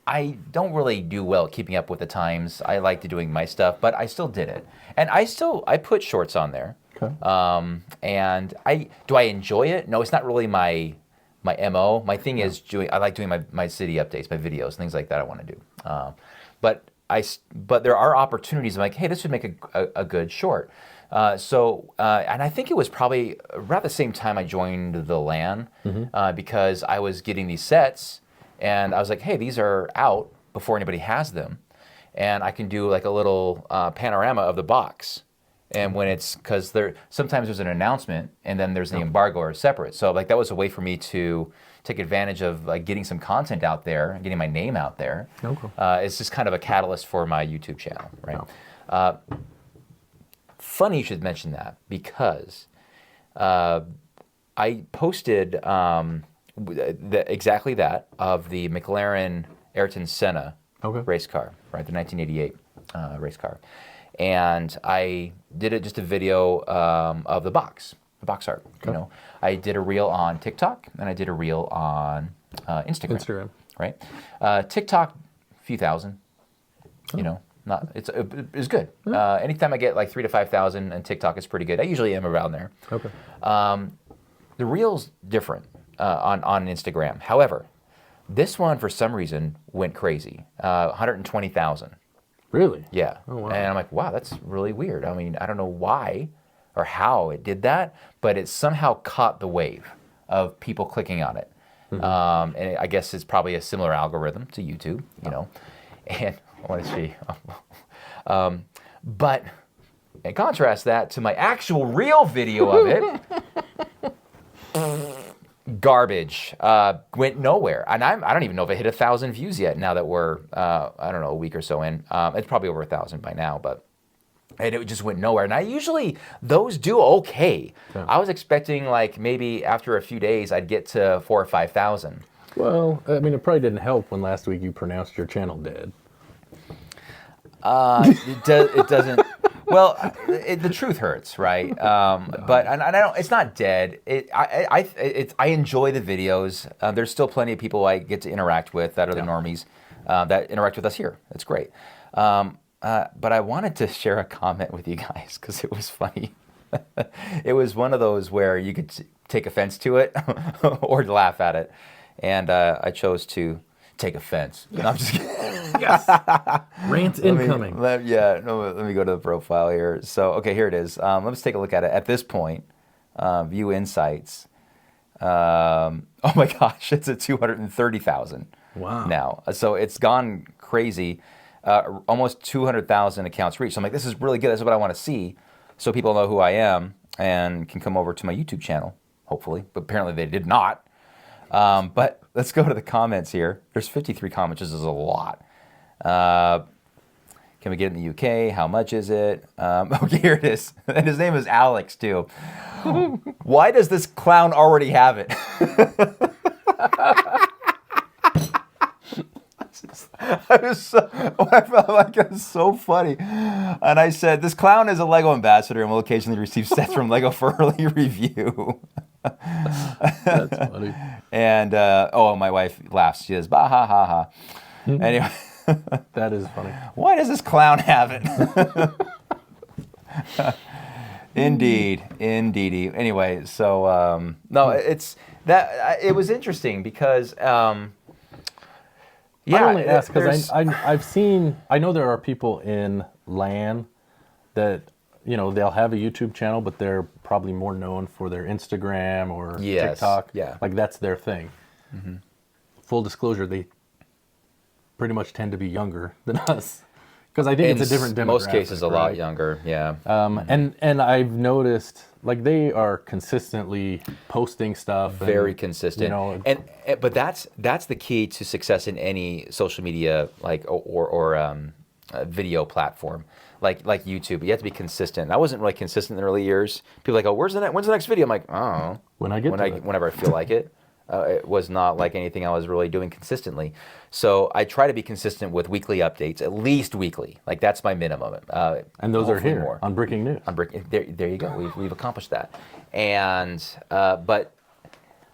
S2: I don't really do well at keeping up with the times. I like doing my stuff, but I still did it. And I put shorts on there.
S1: Okay.
S2: And do I enjoy it? No, it's not really my MO. My thing is I like doing my city updates, my videos, things like that I want to do. But there are opportunities. I'm like, hey, this would make a good short. And I think it was probably around the same time I joined the LAN because I was getting these sets. And I was like, hey, these are out before anybody has them. And I can do like a little panorama of the box. And when it's, because sometimes there's an announcement and then there's the embargo or separate. So like that was a way for me to take advantage of like getting some content out there and getting my name out there.
S1: Okay.
S2: It's just kind of a catalyst for my YouTube channel, right? Funny you should mention that because I posted exactly that of the McLaren Ayrton Senna race car, right? The 1988 race car. And I did just a video of the box art. Okay. I did a reel on TikTok and I did a reel on Instagram. Right? TikTok, a few thousand. Not it's good. Yeah. Anytime I get like 3,000 to 5,000, and TikTok is pretty good. I usually am around there.
S1: Okay.
S2: The reel's different on Instagram. However, this one for some reason went crazy. 120,000.
S1: Really?
S2: Yeah.
S1: Oh, wow.
S2: And I'm like, wow, that's really weird. I mean, I don't know why or how it did that, but it somehow caught the wave of people clicking on it. Mm-hmm. And I guess it's probably a similar algorithm to YouTube, And I want to see. But in contrast that to my actual real video of it, garbage. Went nowhere. And I don't even know if it hit 1,000 views yet now that we're, I don't know, a week or so in. It's probably over 1,000 by now, and it just went nowhere. And I usually, those do okay. Yeah. I was expecting like maybe after a few days I'd get to 4,000 or 5,000.
S1: Well, I mean, it probably didn't help when last week you pronounced your channel dead.
S2: It doesn't. Well, the truth hurts, right? But I don't. It's not dead. I enjoy the videos. There's still plenty of people I get to interact with that are the normies that interact with us here. It's great. But I wanted to share a comment with you guys because it was funny. It was one of those where you could take offense to it or laugh at it, and I chose to take offense. No, I'm just kidding.
S1: Yes. Rant incoming.
S2: Let me go to the profile here. So, okay, here it is. Let's take a look at it. At this point, view insights. Oh my gosh, it's at 230,000.
S1: Wow.
S2: Now, so it's gone crazy. Almost 200,000 accounts reached. So I'm like, this is really good. This is what I want to see, so people know who I am and can come over to my YouTube channel, hopefully. But apparently they did not. But let's go to the comments here. There's 53 comments. This is a lot. Can we get it in the UK? How much is it? Okay, here it is. And his name is Alex, too. Why does this clown already have it? I felt like it was so funny. And I said, this clown is a Lego ambassador and will occasionally receive sets from Lego for early review.
S1: That's funny.
S2: And, my wife laughs. She says, bah, ha, ha, ha. Anyway.
S1: That is funny.
S2: Why does this clown have it? Indeed. Anyway, so, no, it's that, it was interesting because,
S1: I only ask because I've seen, I know there are people in LAN that, they'll have a YouTube channel, but they're probably more known for their Instagram or TikTok.
S2: Yeah.
S1: Like that's their thing. Mm-hmm. Full disclosure, they pretty much tend to be younger than us because I think it's a different demographic.
S2: In most cases, a lot younger, yeah.
S1: And I've noticed like they are consistently posting stuff.
S2: Very consistent. But that's the key to success in any social media or video platform like YouTube. You have to be consistent. I wasn't really consistent in the early years. People are like, oh, when's the next video? I'm like, oh, whenever I feel like it. It was not like anything I was really doing consistently. So I try to be consistent with weekly updates, at least weekly. Like that's my minimum.
S1: And those are here on Breaking News.
S2: There you go. We've accomplished that. And but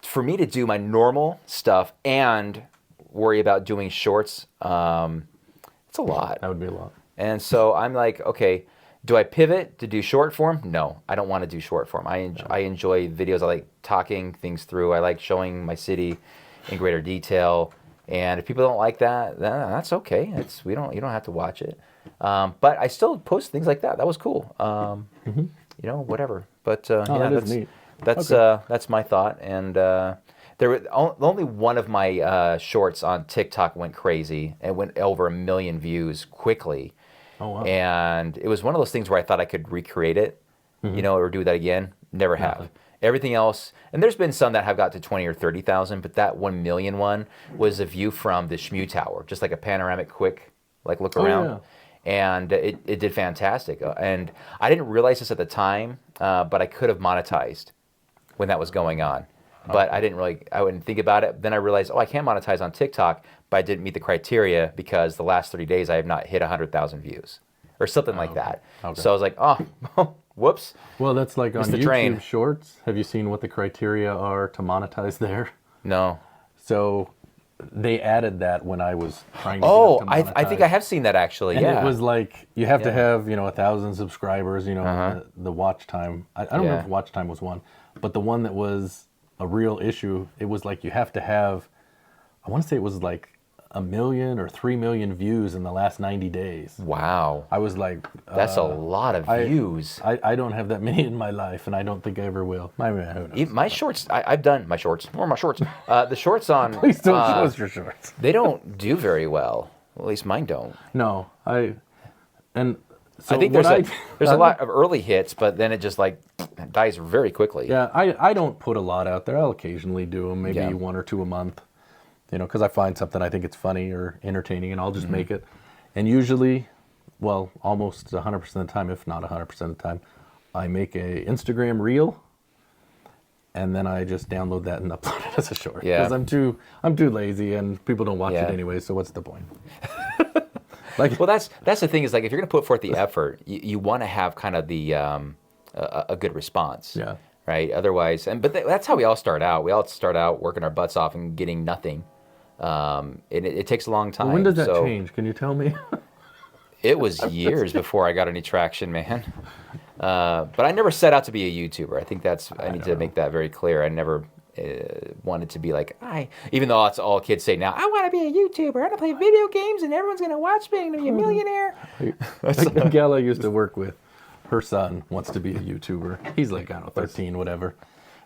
S2: for me to do my normal stuff and worry about doing shorts, it's a lot.
S1: That would be a lot.
S2: And so I'm like, okay, do I pivot to do short form? No, I don't want to do short form. I enjoy videos. I like talking things through. I like showing my city in greater detail. And if people don't like that, that's okay. You don't have to watch it. But I still post things like that. That was cool. Whatever. But
S1: that's neat.
S2: That's my thought. And only one of my shorts on TikTok went crazy and went over 1 million views quickly.
S1: Oh, wow.
S2: And it was one of those things where I thought I could recreate it, or do that again. Never have. Everything else, and there's been some that have got to 20 or 30,000, but that 1 million one was a view from the Shmew Tower, just like a panoramic quick, look around. Yeah. And it did fantastic. And I didn't realize this at the time, but I could have monetized when that was going on. But I wouldn't think about it. Then I realized, I can monetize on TikTok, but I didn't meet the criteria because the last 30 days I have not hit 100,000 views or something like that. Okay. So I was like, whoops.
S1: Well, that's like on YouTube Shorts. Have you seen what the criteria are to monetize there?
S2: No.
S1: So they added that when I was trying to get to monetize.
S2: I think I have seen that actually.
S1: And it was like you have to have 1,000 subscribers. The watch time. I don't know if watch time was one, but the one that was a real issue. It was like you have to have. I want to say it was like 1 million or 3 million views in the last 90 days.
S2: Wow.
S1: I was like,
S2: that's a lot of views.
S1: I don't have that many in my life, and I don't think I ever will. Who knows?
S2: My shorts, I've done my shorts. More my shorts. The shorts on.
S1: Please don't show us your shorts.
S2: They don't do very well. At least mine don't.
S1: No, and So
S2: I think
S1: what
S2: there's a lot of early hits, but then it just like dies very quickly.
S1: Yeah, I don't put a lot out there. I'll occasionally do them, maybe
S2: Yeah.
S1: 1 or 2 a month, because I find something I think it's funny or entertaining, and I'll just make it. And usually, well, almost 100% of the time, if not 100% of the time, I make a Instagram reel, and then I just download that and upload it as a short.
S2: Yeah.
S1: Because I'm too lazy, and people don't watch
S2: Yeah.
S1: it anyway. So what's the point?
S2: Well, that's the thing is like if you're going to put forth the effort, you want to have kind of the a good response.
S1: Yeah.
S2: Right. Otherwise, that's how we all start out. We all start out working our butts off and getting nothing. It takes a long time.
S1: When does that change? Can you tell me?
S2: It was years before I got any traction, man. But I never set out to be a YouTuber. I think I need to make that very clear. I never wanted to be like, even though that's all kids say now, I want to be a YouTuber. I want to play video games and everyone's going to watch me and be a millionaire.
S1: A gal I used to work with, her son wants to be a YouTuber. He's like, I don't know, 13, whatever.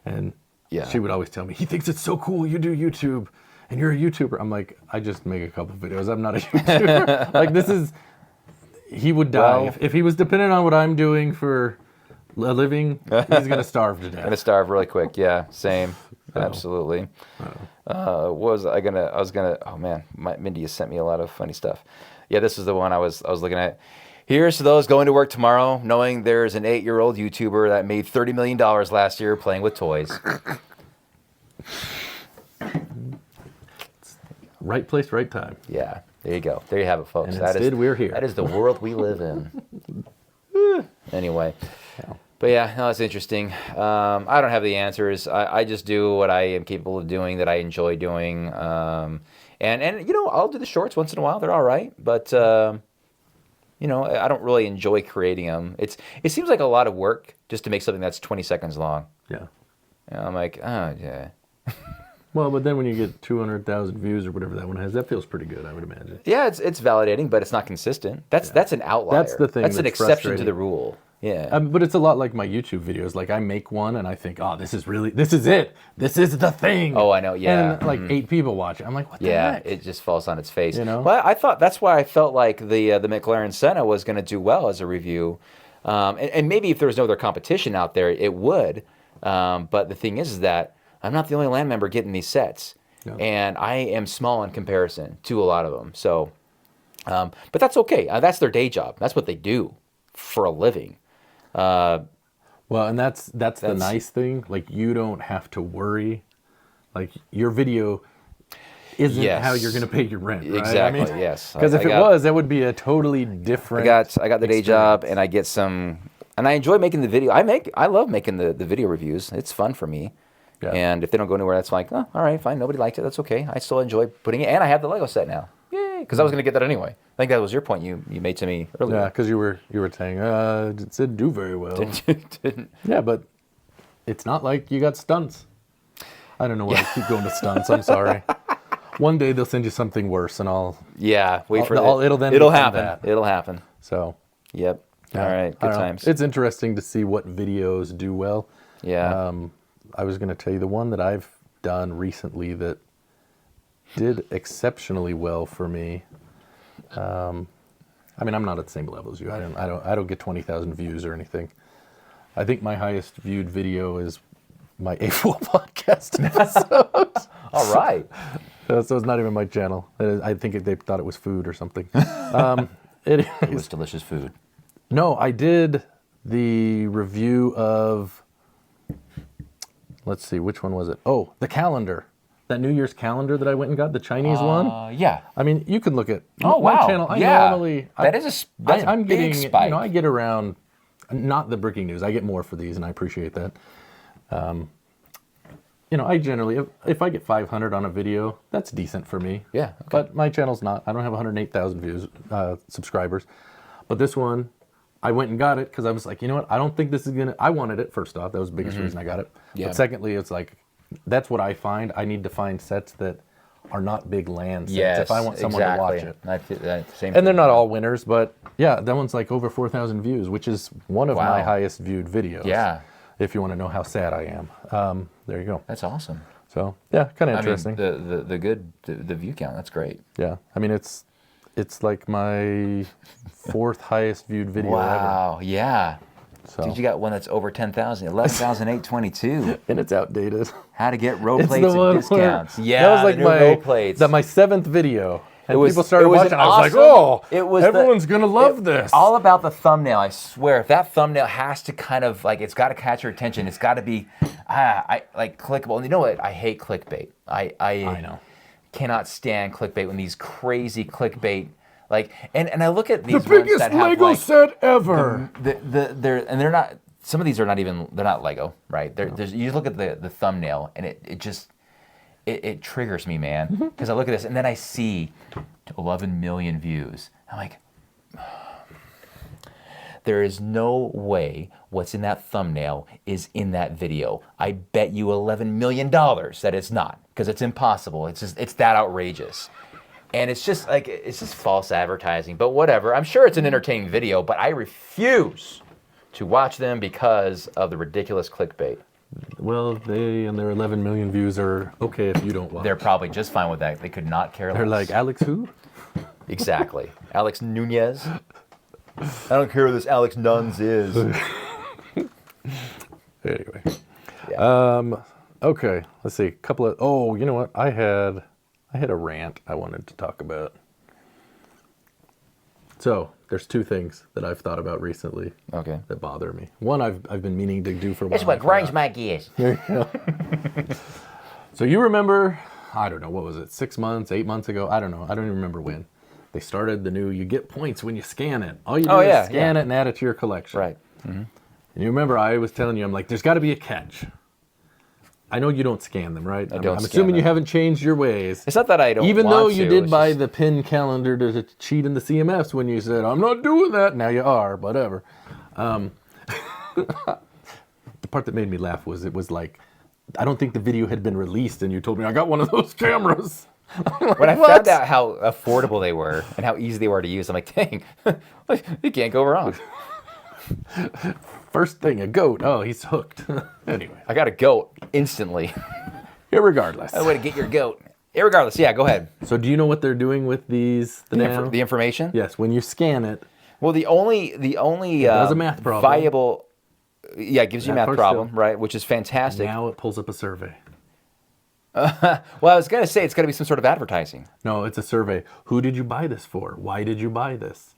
S1: And she would always tell me, he thinks it's so cool you do YouTube and you're a YouTuber. I'm like, I just make a couple videos. I'm not a YouTuber. Like, he would die.
S2: Well,
S1: if he was dependent on what I'm doing for a living, he's going to starve to death.
S2: Gonna starve really quick. Yeah, same. Absolutely. What was I gonna? Oh man, Mindy has sent me a lot of funny stuff. Yeah, this is the one I was looking at. Here's to those going to work tomorrow, knowing there's an 8-year-old YouTuber that made $30 million last year playing with toys.
S1: Right place, right time.
S2: Yeah, there you go. There you have it, folks.
S1: And instead, we're here.
S2: That is the world we live in. Anyway. But yeah, no, it's interesting. I don't have the answers. I just do what I am capable of doing, that I enjoy doing. And I'll do the shorts once in a while. They're all right. But, I don't really enjoy creating them. It seems like a lot of work just to make something that's 20 seconds long.
S1: Yeah.
S2: And I'm like, oh, yeah.
S1: Well, but then when you get 200,000 views or whatever that one has, that feels pretty good, I would imagine.
S2: Yeah, it's validating, but it's not consistent. That's an outlier.
S1: That's the thing.
S2: That's an exception to the rule. Yeah.
S1: But it's a lot like my YouTube videos. Like, I make one and I think, oh, this is it. This is the thing.
S2: Oh, I know. Yeah.
S1: And like 8 people watch it. I'm like, what the heck?
S2: It just falls on its face.
S1: Well,
S2: I thought that's why I felt like the McLaren Senna was going to do well as a review. And maybe if there was no other competition out there, it would. But the thing is that I'm not the only land member getting these sets. No. And I am small in comparison to a lot of them. So, but that's okay. That's their day job. That's what they do for a living.
S1: Well, and that's the nice thing. Like, you don't have to worry. Like, your video isn't how you're going to pay your rent, right?
S2: Exactly. Yes.
S1: Because if it was, that would be a totally different.
S2: I got the day job, and I get some, and I enjoy making the video. I love making the video reviews. It's fun for me. Yeah. And if they don't go anywhere, that's like, oh, all right, fine. Nobody liked it. That's okay. I still enjoy putting it, and I have the Lego set now. Yay! Because I was going to get that anyway. I think that was your point you made to me earlier.
S1: Yeah, because you were saying it didn't do very well.
S2: Didn't.
S1: Yeah, but it's not like you got stunts. I don't know why I keep going to stunts. I'm sorry. One day they'll send you something worse, and it'll
S2: happen. It'll happen.
S1: So.
S2: Yep. Yeah, all right. Good times.
S1: It's interesting to see what videos do well.
S2: Yeah.
S1: I was going to tell you the one that I've done recently that did exceptionally well for me. I'm not at the same level as you. I don't get 20,000 views or anything. I think my highest viewed video is my A4 podcast episode.
S2: All right.
S1: So it's not even my channel. I think they thought it was food or something.
S2: It was delicious food.
S1: No, I did the review of. Let's see, which one was it? Oh, the calendar. That New Year's calendar that I went and got, the Chinese one.
S2: Yeah.
S1: I mean, you can look at
S2: my
S1: channel. I'm
S2: big
S1: getting,
S2: spike.
S1: I get around, not the breaking news. I get more for these, and I appreciate that. I generally, if I get 500 on a video, that's decent for me.
S2: Yeah. Okay.
S1: But my channel's not. I don't have 108,000 views, subscribers. But this one, I went and got it because I was like, you know what? I don't think this is going to... I wanted it, first off. That was the biggest reason I got it. Yeah. But secondly, it's like, that's what I find. I need to find sets that are not big land sets if I want someone to watch it. And they're not all winners, but yeah, that one's like over 4,000 views, which is one of my highest viewed videos.
S2: Yeah.
S1: If you want to know how sad I am. There you go.
S2: That's awesome.
S1: So, yeah, kind of interesting.
S2: The view count, that's great.
S1: Yeah. I mean, It's like my 4th highest viewed video ever.
S2: Wow, yeah.
S1: So.
S2: Dude, you got one that's over 10,000, 11,822.
S1: And it's outdated.
S2: How to get row
S1: It's
S2: plates
S1: the one
S2: and discounts.
S1: where,
S2: Yeah,
S1: that was like
S2: the new row plates.
S1: my 7th video. And
S2: was-
S1: people started
S2: it was
S1: watching.
S2: an
S1: I was like,
S2: awesome-
S1: oh,
S2: it was
S1: everyone's going to love this.
S2: All about the thumbnail, I swear. If that thumbnail has to kind of, like, it's got to catch your attention. It's got to be, like, clickable. And you know what? I hate clickbait. I
S1: know.
S2: Cannot stand clickbait when these crazy clickbait, like, and I look at these
S1: the
S2: ones
S1: biggest
S2: that have,
S1: Lego
S2: like,
S1: set ever.
S2: they're not, some of these are not even, they're not Lego, right? You look at the thumbnail and it just, it triggers me, man. Because I look at this and then I see 11 million views. I'm like, there is no way what's in that thumbnail is in that video. I bet you $11 million that it's not, because it's impossible. It's that outrageous. And it's just like, it's just false advertising, but whatever. I'm sure it's an entertaining video, but I refuse to watch them because of the ridiculous clickbait.
S1: Well, they and their 11 million views are okay if you don't watch.
S2: They're probably just fine with that. They could not care less.
S1: They're like, Alex who?
S2: Exactly. Alex Nunez. I don't care who this Alex Nuns is.
S1: Anyway.
S2: Yeah.
S1: Okay, let's see. A couple of, oh, you know what? I had a rant I wanted to talk about. So, there's 2 things that I've thought about recently
S2: Okay.
S1: that bother me. One I've been meaning to do for a while.
S2: It's what grinds my gears.
S1: There you go. So you remember, I don't know, what was it, 6 months, 8 months ago? I don't know. I don't even remember when. They started the new, you get points when you scan it. All you do is scan it and add it to your collection.
S2: Right. Mm-hmm.
S1: And you remember I was telling you, I'm like, there's got to be a catch. I know you don't scan them, right?
S2: I don't
S1: I'm
S2: scan
S1: assuming
S2: them.
S1: you haven't changed your ways.
S2: It's not that I don't
S1: Even
S2: want
S1: though
S2: to,
S1: you did
S2: it's
S1: buy
S2: just-
S1: the pin calendar to cheat in the CMFs when you said, I'm not doing that. Now you are, whatever. The part that made me laugh was, it was like, I don't think the video had been released and you told me, I got one of those cameras. Like,
S2: When I
S1: what?
S2: found out how affordable they were and how easy they were to use, I'm like, dang, you can't go wrong.
S1: First thing, a goat. Oh, he's hooked. Anyway,
S2: I got a goat instantly.
S1: irregardless.
S2: Another way to get your goat. Irregardless, yeah, go ahead.
S1: So do you know what they're doing with these?
S2: The information?
S1: Yes, when you scan it.
S2: Well, the only
S1: does a math problem.
S2: viable, yeah, it gives you a
S1: That
S2: math
S1: part
S2: problem,
S1: still.
S2: right? Which is fantastic.
S1: Now it pulls up a survey.
S2: Well, I was gonna say it's gonna be some sort of advertising.
S1: No, it's a survey. Who did you buy this for? Why did you buy this?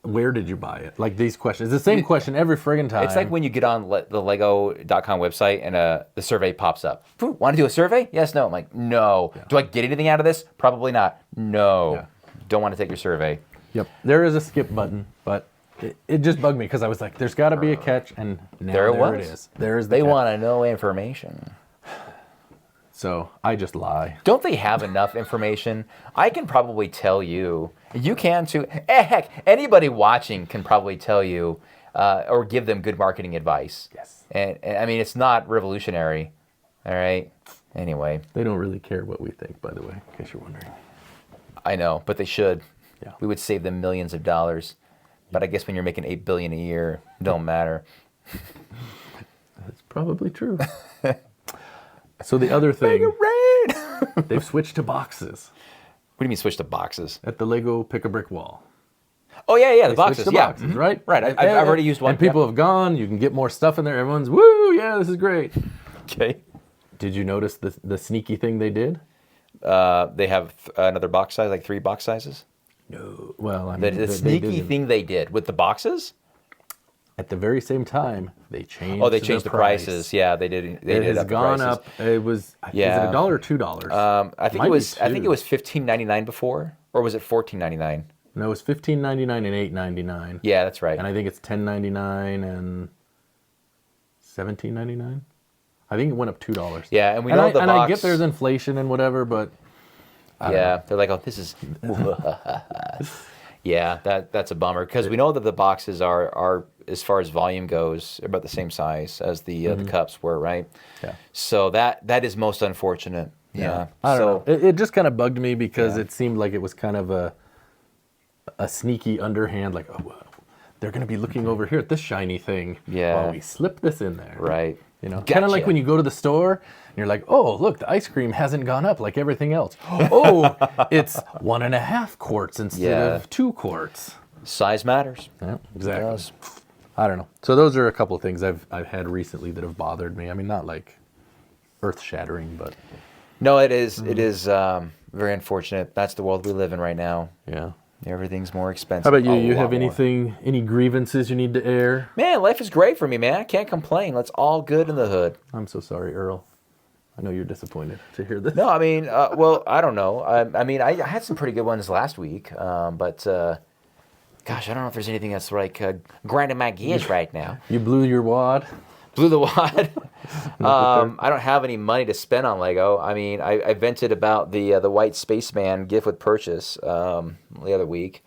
S1: Where did you buy it? Like these questions. It's the same question every friggin' time.
S2: It's like when you get on the Lego.com website and the survey pops up. Want to do a survey? Yes, no. I'm like, no.
S1: Yeah.
S2: Do I get anything out of this? Probably not. No.
S1: Yeah.
S2: Don't want to take your survey.
S1: Yep. There is a skip button, but it just bugged me because I was like, there's got to be a catch, and now
S2: There it
S1: it
S2: was.
S1: is. There is the
S2: They
S1: catch.
S2: want to know information.
S1: So I just lie.
S2: Don't they have enough information? I can probably tell you. You can too. Heck, anybody watching can probably tell you or give them good marketing advice.
S1: Yes.
S2: And I mean, it's not revolutionary. All right. Anyway,
S1: They don't really care what we think, by the way, in case you're wondering.
S2: I know, but they should.
S1: Yeah.
S2: We would save them millions of dollars. But I guess when you're making $8 billion a year, it don't matter.
S1: That's probably true. So the other thing, they've switched to boxes
S2: What do you mean switch to boxes?
S1: at the Lego Pick-a-Brick wall.
S2: Oh, yeah, the
S1: They
S2: boxes,
S1: switched to
S2: yeah.
S1: boxes,
S2: Mhm.
S1: right?
S2: Right, I've already used one.
S1: And people have gone, you can get more stuff in there. Everyone's, woo, yeah, this is great.
S2: Okay.
S1: Did you notice the sneaky thing they did?
S2: They have another box size, like 3 box sizes?
S1: No. Well, I
S2: The
S1: mean, they
S2: sneaky
S1: didn't.
S2: thing they did with the boxes?
S1: At the very same time, they changed.
S2: Oh, they changed the prices. Yeah, they did. They
S1: It
S2: did
S1: has
S2: up the
S1: gone
S2: prices.
S1: up. It was.
S2: Yeah.
S1: Is it $1 or $2?
S2: I think
S1: Might
S2: it
S1: be
S2: was. I think
S1: $2.
S2: it was $15.99 before, or was it $14.99?
S1: No, it was $15.99 and $8.99.
S2: Yeah, that's right.
S1: And I think it's $10.99 and $17.99. I think it went up $2.
S2: Yeah, and we know the
S1: I
S2: box.
S1: get there's inflation and whatever, but
S2: Yeah, they're like, oh, this is. Yeah, that's a bummer because we know that the boxes are as far as volume goes about the same size as the cups were, right?
S1: Yeah.
S2: So that is most unfortunate. Yeah.
S1: I
S2: So
S1: don't know. It just kind of bugged me because
S2: Yeah.
S1: it seemed like it was kind of a sneaky underhand, like, oh, well, they're going to be looking over here at this shiny thing
S2: Yeah.
S1: while we slip this in there.
S2: right.
S1: You know, kind
S2: Gotcha.
S1: of like when you go to the store and you're like, oh, look, the ice cream hasn't gone up like everything else. Oh, it's 1.5 quarts instead of 2 quarts.
S2: Size matters.
S1: Yeah, exactly.
S2: It does.
S1: I don't know. So those are a couple of things I've had recently that have bothered me. I mean, not like earth-shattering, but
S2: No, it is. It is very unfortunate. That's the world we live in right now.
S1: yeah.
S2: Everything's more expensive.
S1: How about you?
S2: A
S1: You
S2: lot
S1: have
S2: more.
S1: any grievances you need to air?
S2: Man, life is great for me, man. I can't complain. It's all good in the hood.
S1: I'm so sorry, Earl. I know you're disappointed to hear this.
S2: No, I mean, well, I don't know. I mean, I had some pretty good ones last week, but gosh, I don't know if there's anything that's like grinding my gears right now.
S1: You blew your wad.
S2: Blew the wad. I don't have any money to spend on Lego. I mean, I vented about the White Spaceman gift with purchase the other week,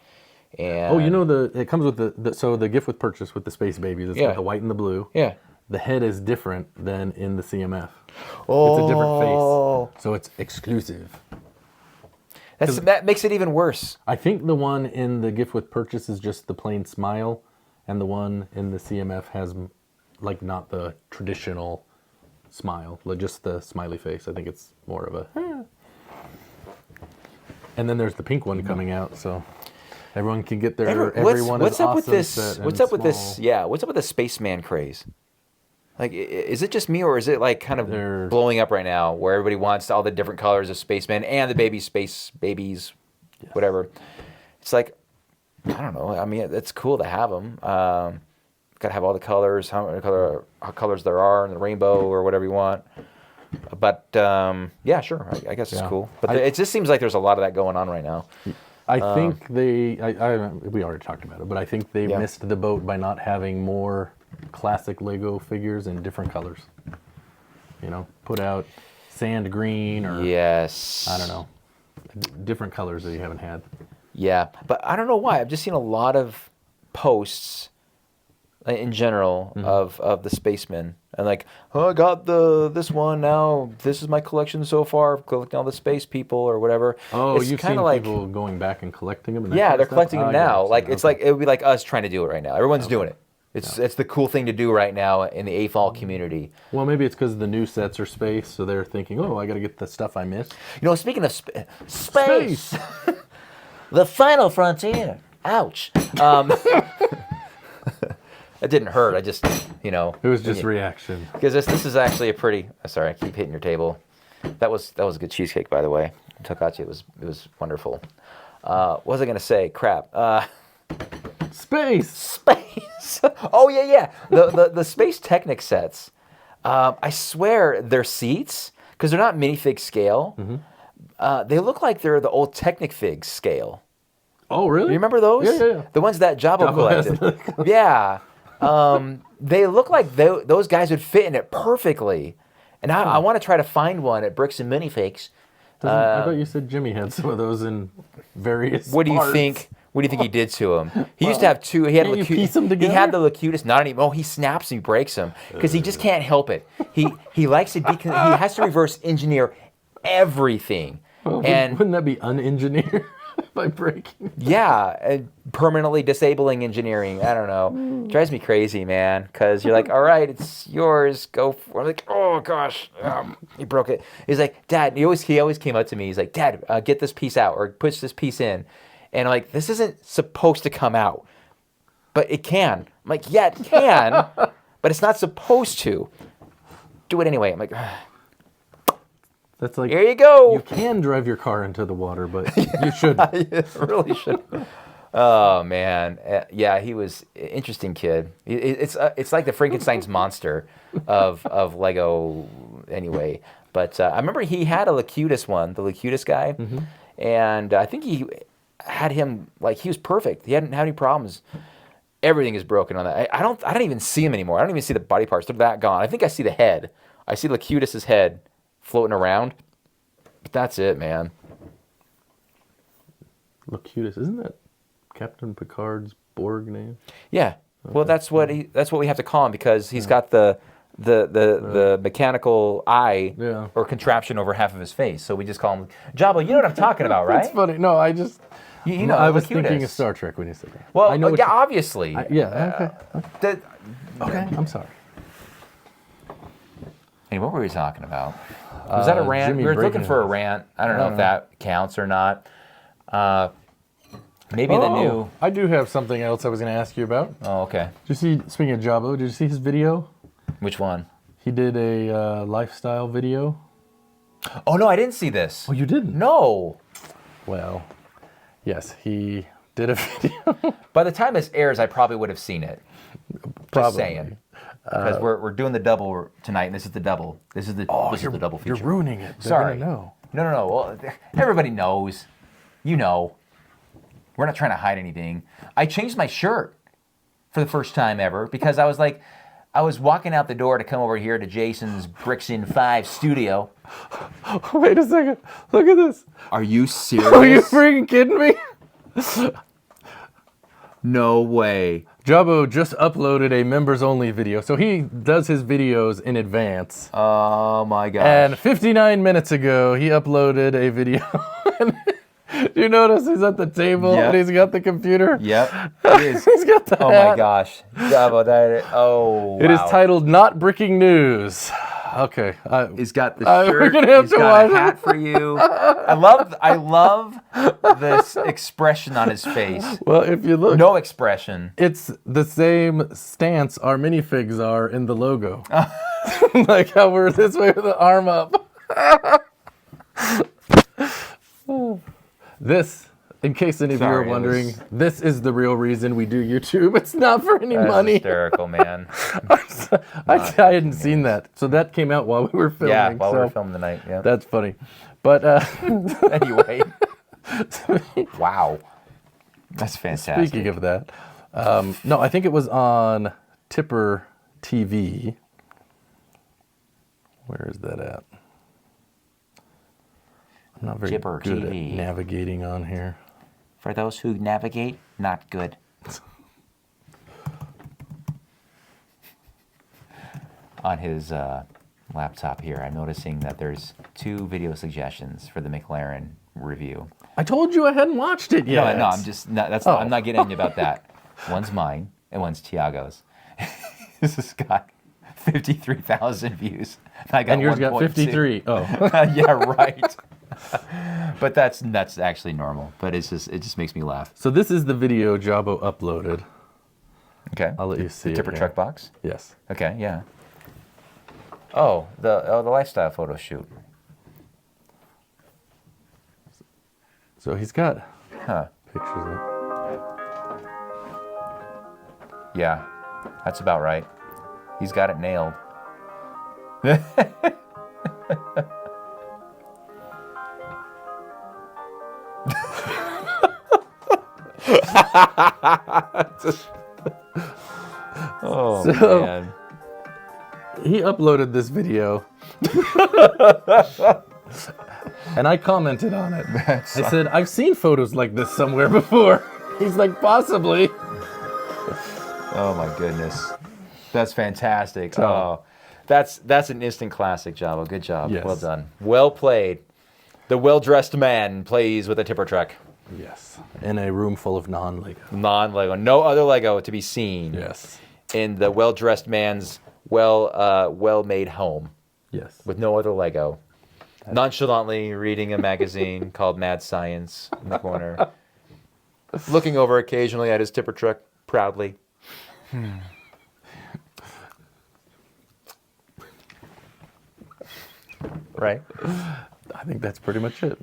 S2: and
S1: Oh, you know it comes with the gift with purchase with the space babies. It's got the white and the blue.
S2: yeah.
S1: The head is different than in the CMF.
S2: Oh,
S1: It's a different face, so it's exclusive.
S2: that makes it even worse.
S1: I think the one in the gift with purchase is just the plain smile, and the one in the CMF has like not the traditional smile, like just the smiley face. I think it's more of a. And then there's the pink one coming out, so everyone can get their everyone
S2: what's
S1: is
S2: up
S1: awesome
S2: with this?
S1: set
S2: What's
S1: and
S2: up with this?
S1: small.
S2: Yeah, what's up with the spaceman craze? Like, is it just me, or is it like kind of
S1: They're-
S2: blowing up right now, where everybody wants all the different colors of spaceman and the space babies, whatever? It's like, I don't know. I mean, it's cool to have them. Got to have all the colors, how many colors there are in the rainbow or whatever you want. But yeah, sure. I guess it's
S1: Yeah.
S2: cool. But it just seems like there's a lot of that going on right now.
S1: I think we already talked about it, but I think they missed the boat by not having more classic Lego figures in different colors. You know, put out sand green or
S2: Yes.
S1: I don't know, different colors that you haven't had.
S2: Yeah, but I don't know why. I've just seen a lot of posts in general of the spacemen, and like, oh, I got this one now. This is my collection so far. Collecting all the space people or whatever.
S1: Oh,
S2: It's
S1: you've
S2: kinda
S1: seen
S2: like,
S1: people going back and collecting them. And that
S2: yeah,
S1: kind of
S2: they're
S1: stuff?
S2: collecting them
S1: I got
S2: now.
S1: it.
S2: Like it's
S1: Okay.
S2: like it would be like us trying to do it right now. Everyone's doing it. It's the cool thing to do right now in the AFOL community.
S1: Well, maybe it's because the new sets are space, so they're thinking, oh, I got to get the stuff I missed.
S2: You know, speaking of space, the final frontier. Ouch. It didn't hurt. I just, you know.
S1: It was just reaction.
S2: Because this is actually a pretty. Sorry, I keep hitting your table. That was a good cheesecake, by the way. Tokachi, it was wonderful. What was I gonna say? Crap.
S1: Space.
S2: Space. Oh yeah. The Space Technic sets. I swear they're seats because they're not minifig scale. They look like they're the old Technic Fig scale.
S1: Oh, really?
S2: You remember those?
S1: Yeah.
S2: The ones that Jabba
S1: Jabba
S2: collected. Yeah. They look like those guys would fit in it perfectly. And I want to try to find one at Bricks and Minifigs.
S1: I thought you said Jimmy had some of those in various
S2: What do you
S1: parts.
S2: think? What do you think he did to him? He used to have two. He had
S1: can't you piece them
S2: He
S1: together?
S2: had the Locutus, not anymore. Oh, he snaps and he breaks them because he just can't help it. He likes to he has to reverse engineer everything.
S1: Well,
S2: And
S1: wouldn't that be unengineered by breaking?
S2: yeah, permanently disabling engineering. I don't know. Drives me crazy, man. Because you're like, all right, it's yours. Go for it. I'm like, oh gosh, he broke it. He's like, Dad. He always came up to me. He's like, Dad, get this piece out or push this piece in. And I'm like, this isn't supposed to come out, but it can. I'm like, yeah, it can, but it's not supposed to. Do it anyway. I'm like,
S1: That's like,
S2: here you go.
S1: you can drive your car into the water, but you shouldn't.
S2: You really should. Oh man, yeah, he was an interesting kid. It's like the Frankenstein's monster of Lego, anyway. But I remember he had a Locutus one, the Locutus guy, and I think he had him like he was perfect. He hadn't had any problems. Everything is broken on that. I don't even see him anymore. I don't even see the body parts. They're that gone. I think I see the head. I see Locutus's head floating around, but that's it, man.
S1: Locutus, isn't that Captain Picard's Borg name?
S2: Yeah. Well, that's what we have to call him because he's got the mechanical eye or contraption over half of his face. So we just call him Jabba. You know what I'm talking about, right?
S1: It's funny. No, I just
S2: You know,
S1: I was
S2: Locutus.
S1: thinking of Star Trek when you said that.
S2: Well,
S1: I know what
S2: yeah,
S1: you-
S2: obviously.
S1: yeah. Okay.
S2: The-
S1: Okay. I'm sorry.
S2: Hey, what were we talking about? Was that a rant?
S1: Jimmy
S2: We were looking
S1: breaking
S2: for a
S1: news.
S2: rant. I don't know if that counts or not. Maybe the new...
S1: I do have something else I was going to ask you about.
S2: Oh, okay.
S1: Did you see, speaking of Jabo, did you see his video?
S2: Which one?
S1: He did a lifestyle video.
S2: Oh, no, I didn't see this.
S1: Oh, you didn't?
S2: No.
S1: Well, yes, he did a video.
S2: By the time this airs, I probably would have seen it.
S1: Probably.
S2: Just saying. Because we're doing the double tonight, and this is the double. This is the double feature.
S1: You're ruining it. They're
S2: Sorry.
S1: gonna know.
S2: No. Well, everybody knows. You know. We're not trying to hide anything. I changed my shirt for the first time ever because I was walking out the door to come over here to Jason's Bricks in 5 studio.
S1: Wait a second. Look at this.
S2: Are you serious?
S1: Are you freaking kidding me?
S2: No way.
S1: Jabo just uploaded a members-only video. So he does his videos in advance.
S2: Oh, my gosh.
S1: And 59 minutes ago, he uploaded a video. Do you notice he's at the table and he's got the computer?
S2: Yep.
S1: He's got the
S2: Oh,
S1: hat.
S2: my gosh. Jabo, wow.
S1: It is titled Not Bricking News. Okay.
S2: He's got the shirt.
S1: We're gonna have
S2: He's
S1: to
S2: got
S1: watch
S2: a hat for you. I love this expression on his face.
S1: Well, if you look,
S2: No expression.
S1: it's the same stance our minifigs are in the logo. Like how we're this way with the arm up. This, in case any of you are
S2: Sorry,
S1: wondering, this is the real reason we do YouTube. It's not for any money.
S2: Hysterical, man.
S1: I hadn't seen that. So that came out while we were filming.
S2: Yeah, while we
S1: so
S2: were filming tonight. Yeah.
S1: That's funny. But
S2: Anyway. Wow. That's fantastic.
S1: speaking of that, no, I think it was on Tipper TV. Where is that at? I'm not very
S2: Tipper
S1: good
S2: TV.
S1: at navigating on here.
S2: For those who navigate, not good. On his laptop here, I'm noticing that there's 2 video suggestions for the McLaren review.
S1: I told you I hadn't watched it yet.
S2: No, I'm just not, that's not, I'm not getting into about that. One's mine and one's Tiago's. This has got 53,000 views. I got
S1: And yours got
S2: 1.2.
S1: 53. Oh.
S2: Yeah, right. But that's actually normal. But it just makes me laugh.
S1: So this is the video Jabo uploaded.
S2: Okay.
S1: I'll let you see it
S2: Tipper
S1: here.
S2: truck box.
S1: Yes.
S2: Okay. Yeah. Oh, the lifestyle photo shoot.
S1: So he's got
S2: Huh.
S1: pictures of
S2: Yeah. That's about right. He's got it nailed. Oh,
S1: So-
S2: man.
S1: He uploaded this video. And I commented on it. I said, I've seen photos like this somewhere before. He's like, possibly.
S2: Oh my goodness, that's fantastic.
S1: Oh.
S2: Oh, that's an instant classic, Jabo. Good job.
S1: Yes.
S2: Well done. Well played. The well-dressed man plays with a tipper truck.
S1: Yes. In a room full of non-Lego.
S2: Non-Lego. No other Lego to be seen.
S1: Yes.
S2: In the well-dressed man's well-made home
S1: Yes.
S2: with no other Lego. Nonchalantly reading a magazine called Mad Science in the corner. Looking over occasionally at his tipper truck proudly. Right?
S1: I think that's pretty much it.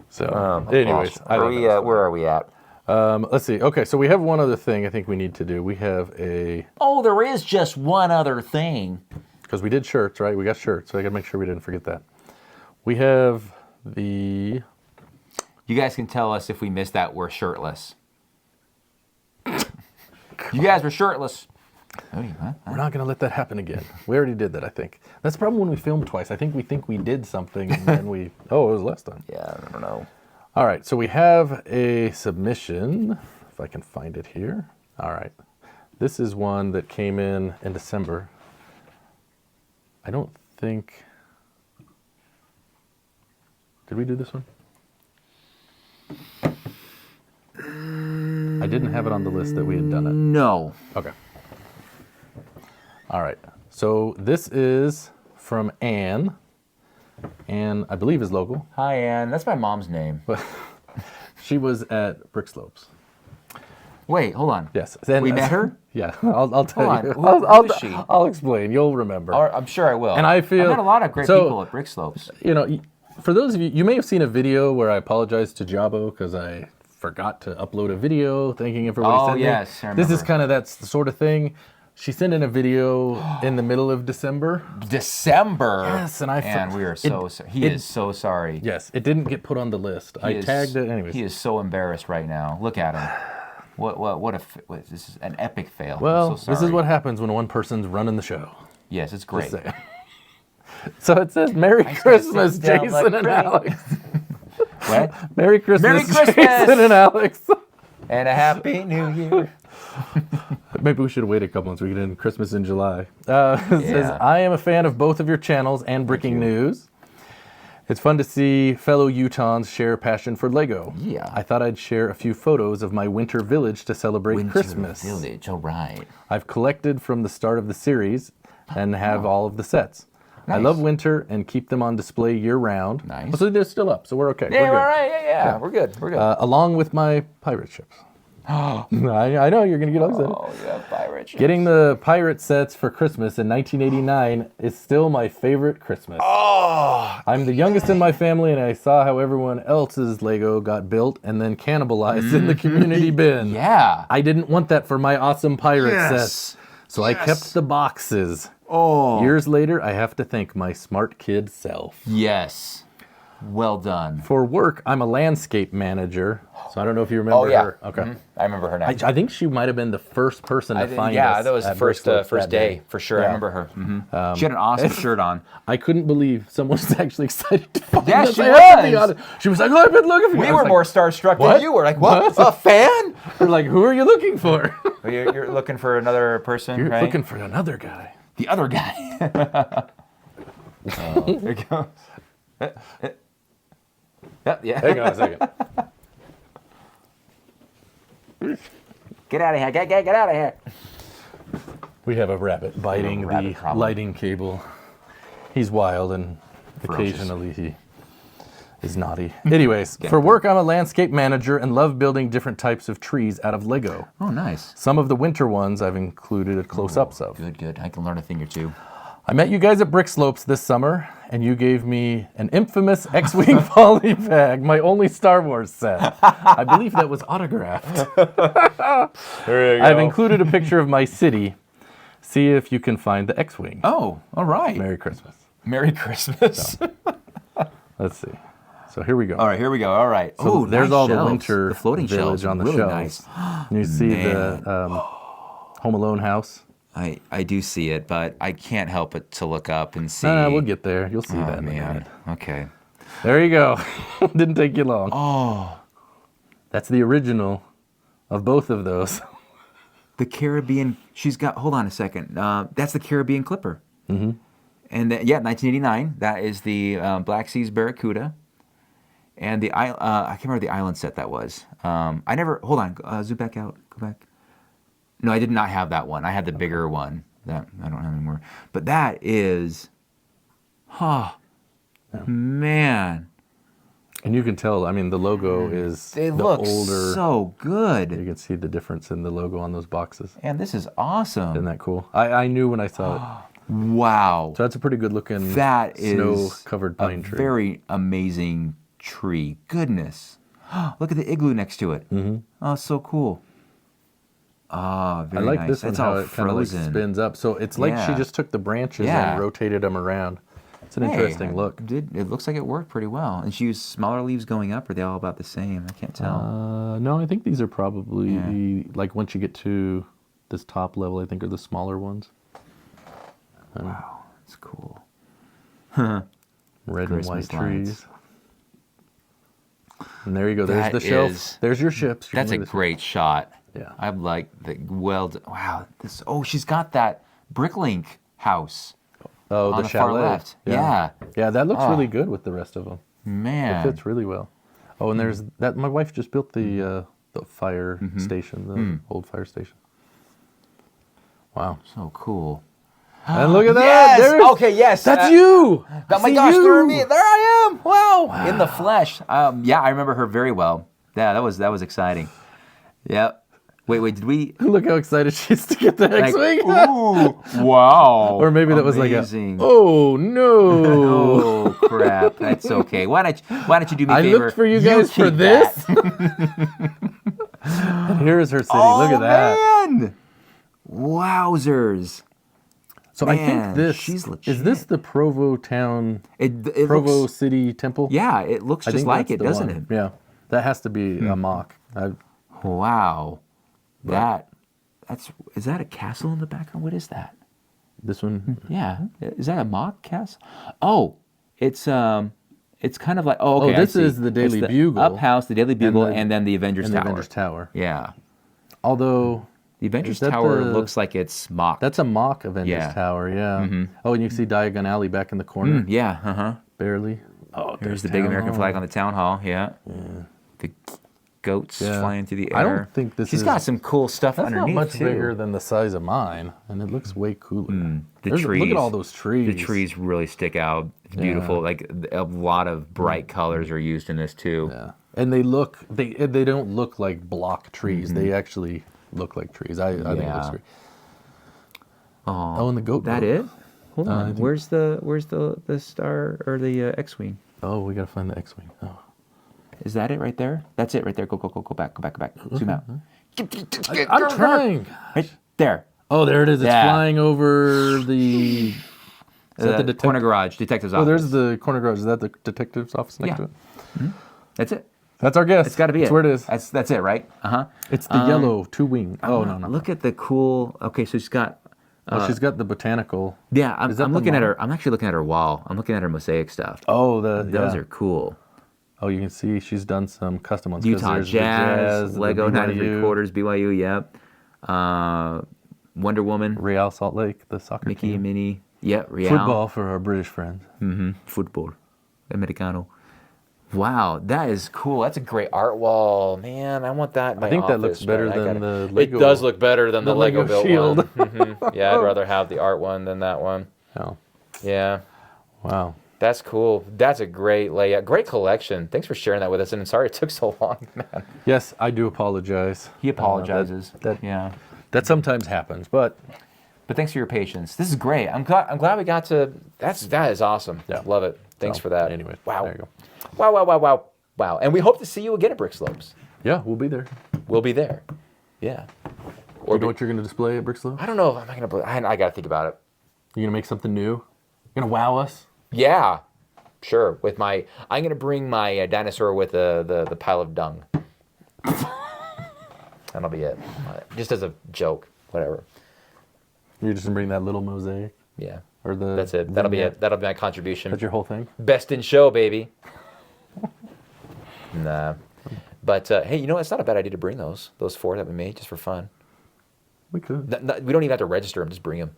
S1: So,
S2: Oh,
S1: anyways,
S2: gosh. Where are we at?
S1: let's see. Okay, so we have one other thing I think we need to do. We have
S2: Oh, there is just one other thing.
S1: because we did shirts, right? We got shirts, so I got to make sure we didn't forget that. We have the...
S2: You guys can tell us if we missed that we're shirtless. You guys were shirtless. Oh, huh?
S1: We're not going to let that happen again. We already did that, I think. That's the problem when we film twice. I think we did something, and then we... Oh, it was last time.
S2: Yeah, I don't know.
S1: All right, so we have a submission, if I can find it here. All right. This is one that came in December. I don't think... Did we do this one? I didn't have it on the list that we had done it.
S2: No.
S1: Okay. All right. So this is from Anne. Anne, I believe, is local.
S2: Hi, Ann. That's my mom's name.
S1: But she was at Brick Slopes.
S2: Wait, hold on.
S1: Yes.
S2: We met her?
S1: Yeah, I'll tell
S2: Hold
S1: you.
S2: on. Who is she?
S1: I'll explain. You'll remember.
S2: I'm sure I will.
S1: And I feel...
S2: I've met a lot of great people at Brick Slopes.
S1: You know, for those of you, you may have seen a video where I apologized to Jabo because I forgot to upload a video, thanking everybody.
S2: Oh, yes, I remember.
S1: This is kind of that sort of thing. She sent in a video in the middle of December.
S2: December?
S1: Yes, and
S2: we are so sorry. He is so sorry.
S1: Yes, it didn't get put on the list. I tagged it anyways.
S2: He is so embarrassed right now. Look at him. This is an epic fail.
S1: Well,
S2: I'm so sorry.
S1: this is what happens when one person's running the show.
S2: Yes, it's great.
S1: So it says, Merry Christmas, Jason and Alex.
S2: What?
S1: Merry Christmas,
S2: Merry Christmas!
S1: Jason and Alex.
S2: And a Happy New Year.
S1: Maybe we should wait a couple months. We get in Christmas in July. It says, I am a fan of both of your channels and Bricking News. It's fun to see fellow Utahns share a passion for Lego.
S2: Yeah.
S1: I thought I'd share a few photos of my winter village to celebrate Christmas.
S2: Winter Village, all right.
S1: I've collected from the start of the series and have all of the sets. Nice. I love winter and keep them on display year-round.
S2: Nice.
S1: Oh, so they're still up, so we're okay.
S2: Yeah,
S1: we're good.
S2: all right. Yeah. We're good.
S1: Along with my pirate ships. I know, you're going to get upset.
S2: Oh, yeah, pirate ships.
S1: Getting the pirate sets for Christmas in 1989 is still my favorite Christmas.
S2: Oh!
S1: I'm the youngest in my family, and I saw how everyone else's Lego got built and then cannibalized in the community bin.
S2: Yeah.
S1: I didn't want that for my awesome pirate sets, so I kept the boxes.
S2: Oh.
S1: Years later, I have to thank my smart kid self.
S2: Yes. Well done.
S1: For work, I'm a landscape manager, so I don't know if you remember her. Okay.
S2: Mm-hmm. I remember her now.
S1: I think she might have been the first person to find us.
S2: Yeah, that was the
S1: at Brick Slopes
S2: first
S1: that
S2: day, for sure.
S1: Yeah.
S2: I remember her. Mm-hmm. She had an awesome shirt on.
S1: I couldn't believe someone was actually excited to find
S2: Yeah,
S1: us.
S2: she
S1: I have to be
S2: was.
S1: honest. She was like, oh, I've been looking for you.
S2: We
S1: I was
S2: were
S1: like,
S2: more starstruck
S1: what?
S2: than you were. Like, what? A fan?
S1: We're like, who are you looking for?
S2: You're looking for another person,
S1: You're
S2: right?
S1: looking for another guy.
S2: The other guy. There it goes. Yeah.
S1: Hang on a second.
S2: Get out of here. Get out of here.
S1: We have a rabbit biting the
S2: problem.
S1: lighting cable. He's wild and
S2: Ferocious.
S1: occasionally he is naughty. Anyways, for work, I'm a landscape manager and love building different types of trees out of Lego.
S2: Oh, nice.
S1: Some of the winter ones I've included close-ups of.
S2: Good. I can learn a thing or two.
S1: I met you guys at Brick Slopes this summer, and you gave me an infamous X-Wing poly bag, my only Star Wars set. I believe that was autographed.
S2: There you
S1: I've included a picture of my city. See if you can find the X-Wing.
S2: Oh, all right.
S1: Merry Christmas.
S2: Merry Christmas.
S1: Let's see. So here we go.
S2: All right, here we go. All right.
S1: So
S2: Oh,
S1: there's
S2: nice
S1: all
S2: shelves.
S1: the winter
S2: the floating
S1: village
S2: shelves
S1: on the
S2: really
S1: shelves.
S2: nice.
S1: And you see the Home Alone house.
S2: I do see it, but I can't help but to look up and see.
S1: No, we'll get there. You'll see that in a minute.
S2: Man. Okay.
S1: There you go. Didn't take you long.
S2: Oh,
S1: That's the original of both of those.
S2: the Caribbean. She's got. Hold on a second. That's the Caribbean Clipper. Mm-hmm. And 1989. That is the Black Seas Barracuda. And the I can't remember the island set that was. I never. Hold on. Zoom back out. Go back. No, I did not have that one. I had the bigger one that I don't have anymore. But that is, man.
S1: And you can tell, I mean, the logo is
S2: They
S1: the
S2: look
S1: older.
S2: so good.
S1: You can see the difference in the logo on those boxes.
S2: And this is awesome.
S1: Isn't that cool? I knew when I saw it.
S2: Wow.
S1: So that's a pretty good looking
S2: That is
S1: snow-covered pine
S2: a
S1: tree.
S2: very amazing tree. Goodness. Look at the igloo next to it. Mm-hmm. Oh, so cool. Ah, very
S1: I like
S2: nice.
S1: this one,
S2: It's
S1: how
S2: all
S1: it kind of like
S2: frozen.
S1: spins up. So it's like she
S2: Yeah.
S1: just took the branches
S2: Yeah.
S1: and rotated them around. It's an interesting look.
S2: It looks like it worked pretty well. And she used smaller leaves going up, or are they all about the same? I can't tell.
S1: No, I think these are probably, like once you get to this top level, I think are the smaller ones.
S2: Wow, that's cool.
S1: Red
S2: Christmas
S1: and white
S2: lights.
S1: trees. And there you go. There's
S2: That
S1: the shelf.
S2: is-
S1: There's your ships. You
S2: That's a
S1: can look at
S2: great shot.
S1: Yeah.
S2: I like the wow. She's got that Bricklink house
S1: this. Oh,
S2: on
S1: the
S2: the far
S1: chalet.
S2: left. Yeah.
S1: Yeah, that looks really good with the rest of them. It
S2: Man.
S1: fits really well. Oh, and there's that. My wife just built the fire station, the old fire station. Wow.
S2: So cool.
S1: And look at that.
S2: Yes!
S1: There's-
S2: Okay, yes.
S1: That's you.
S2: Oh my
S1: See
S2: gosh,
S1: you.
S2: there I am. Wow. In the flesh. Yeah, I remember her very well. Yeah, that was exciting. Yep. Wait, did we?
S1: Look how excited she is to get the X-Wing.
S2: Ooh, wow.
S1: Or maybe that was
S2: amazing.
S1: like oh no.
S2: Oh crap! That's okay. Why don't you do me a
S1: I
S2: favor?
S1: looked for you guys for
S2: keep
S1: this.
S2: that.
S1: And here is her city.
S2: Oh,
S1: Look at that.
S2: man! Wowzers!
S1: So I
S2: Man,
S1: think this
S2: she's
S1: is this the Provo town,
S2: It
S1: Provo
S2: looks,
S1: City Temple.
S2: yeah, it looks
S1: I
S2: just
S1: think
S2: like
S1: that's
S2: it,
S1: the
S2: doesn't
S1: one.
S2: it?
S1: Yeah, that has to be a mock.
S2: Wow, is that a castle in the background? What is that?
S1: This one.
S2: Yeah, is that a mock castle? Oh, it's kind of like okay.
S1: Oh, this
S2: I see.
S1: is the Daily
S2: It's
S1: Bugle.
S2: Up House, the Daily Bugle,
S1: the-
S2: and then the Avengers
S1: And
S2: Tower.
S1: the Avengers Tower.
S2: Yeah,
S1: Although
S2: the Avengers
S1: Is that
S2: Tower
S1: the-
S2: looks like it's mock.
S1: that's a mock Avengers
S2: Yeah.
S1: Tower. Yeah. Oh, and you see Diagon Alley back in the corner,
S2: Yeah,
S1: barely. Oh,
S2: There's the big
S1: Town
S2: American
S1: Hall.
S2: flag on the town hall. Yeah. The goats
S1: Yeah.
S2: flying through the air.
S1: I don't think this
S2: She's
S1: is.
S2: got some cool stuff
S1: That's
S2: underneath
S1: not much
S2: too.
S1: bigger than the size of mine, and it looks way cooler.
S2: The
S1: Look
S2: trees.
S1: at all those trees.
S2: The trees really stick out. It's beautiful. Like a lot of bright colors are used in this too.
S1: Yeah, and they don't look like block trees. They actually look like trees. I think it looks great. Oh, and the goat.
S2: That
S1: boat.
S2: it? Hold on. Where's the star or the X-wing?
S1: Oh, we gotta find the X-wing. Oh.
S2: Is that it right there? That's it right there. Go back. Zoom out.
S1: I'm trying.
S2: Right there.
S1: Oh, there it is. It's
S2: Yeah.
S1: flying over the. Is that the
S2: corner garage, detective's office.
S1: Oh, there's the corner garage. Is that the detective's office next
S2: Yeah.
S1: to it?
S2: That's it.
S1: That's our guess.
S2: It's got to be
S1: That's
S2: it.
S1: where it is.
S2: That's it, right?
S1: It's the yellow two-wing. Oh, no.
S2: Look at the cool. Okay, so she's got.
S1: Oh, she's got the botanical.
S2: Yeah, I'm
S1: Is that the
S2: looking at
S1: mom?
S2: her. I'm actually looking at her wall. I'm looking at her mosaic stuff.
S1: Oh,
S2: Those are cool.
S1: Oh, you can see she's done some custom ones. 'cause
S2: Utah
S1: there's the
S2: Jazz,
S1: the
S2: Lego 9
S1: BYU,
S2: 3/4, BYU, yep. Wonder Woman,
S1: Real Salt Lake, the soccer
S2: Mickey
S1: team.
S2: and Minnie, yeah, Real.
S1: Football for our British friends.
S2: Football, Americano. Wow, that is cool. That's a great art wall, man. I want that in my
S1: I think that
S2: office,
S1: looks better
S2: man.
S1: than the Lego.
S2: It does look better than the Lego built
S1: Shield.
S2: one. Yeah, I'd rather have the art one than that one.
S1: Oh,
S2: Yeah.
S1: wow.
S2: That's cool. That's a great layout. Great collection. Thanks for sharing that with us. And sorry it took so long, man.
S1: Yes, I do apologize.
S2: He apologizes.
S1: that-
S2: yeah.
S1: That sometimes happens, but
S2: But thanks for your patience. This is great. I'm glad we got to. That is awesome.
S1: Yeah.
S2: Love it. Thanks
S1: So,
S2: for that.
S1: anyway,
S2: Wow.
S1: there you
S2: Wow. Wow. And we hope to see you again at Brick Slopes.
S1: yeah, we'll be there.
S2: We'll be there. Yeah.
S1: Or you know what you're going to display at Brickslow?
S2: I don't know if I'm gonna. I got to think about it.
S1: You're going to make something new? You're going to wow us?
S2: Yeah. Sure. I'm gonna bring my dinosaur with the pile of dung. That'll be it. Just as a joke. Whatever.
S1: You're just going to bring that little mosaic?
S2: Yeah.
S1: Or the
S2: That's it. That'll be
S1: vignette?
S2: it. That'll be my contribution.
S1: That's your whole thing?
S2: Best in show, baby. Nah. But hey, you know, it's not a bad idea to bring those 4 that we made just for fun.
S1: We could.
S2: We don't even have to register them. Just bring them.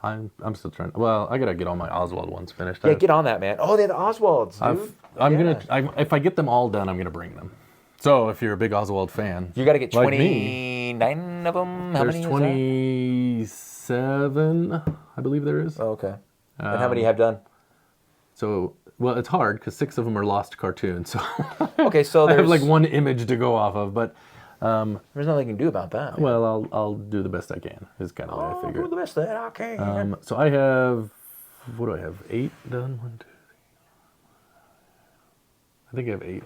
S1: I'm still trying. Well, I got to get all my Oswald ones finished.
S2: Yeah, get on that, man. Oh, they're the Oswalds, dude.
S1: If I get them all done, I'm going to bring them. So if you're a big Oswald fan,
S2: You got to get
S1: like me,
S2: 29 of them. How
S1: there's
S2: many is
S1: 27, I believe there is.
S2: that? Oh, okay. And how many you have done?
S1: So, well, it's hard because 6 of them are lost cartoons. So
S2: Okay, so
S1: I
S2: there's
S1: have like one image to go off of, but
S2: there's nothing you can do about that.
S1: well, I'll do the best I can. Is kind of the way I
S2: I'll
S1: figure
S2: do
S1: it.
S2: the best that I can.
S1: So I have, what do I have? 8 done. 1, 2, 3. I think I have 8.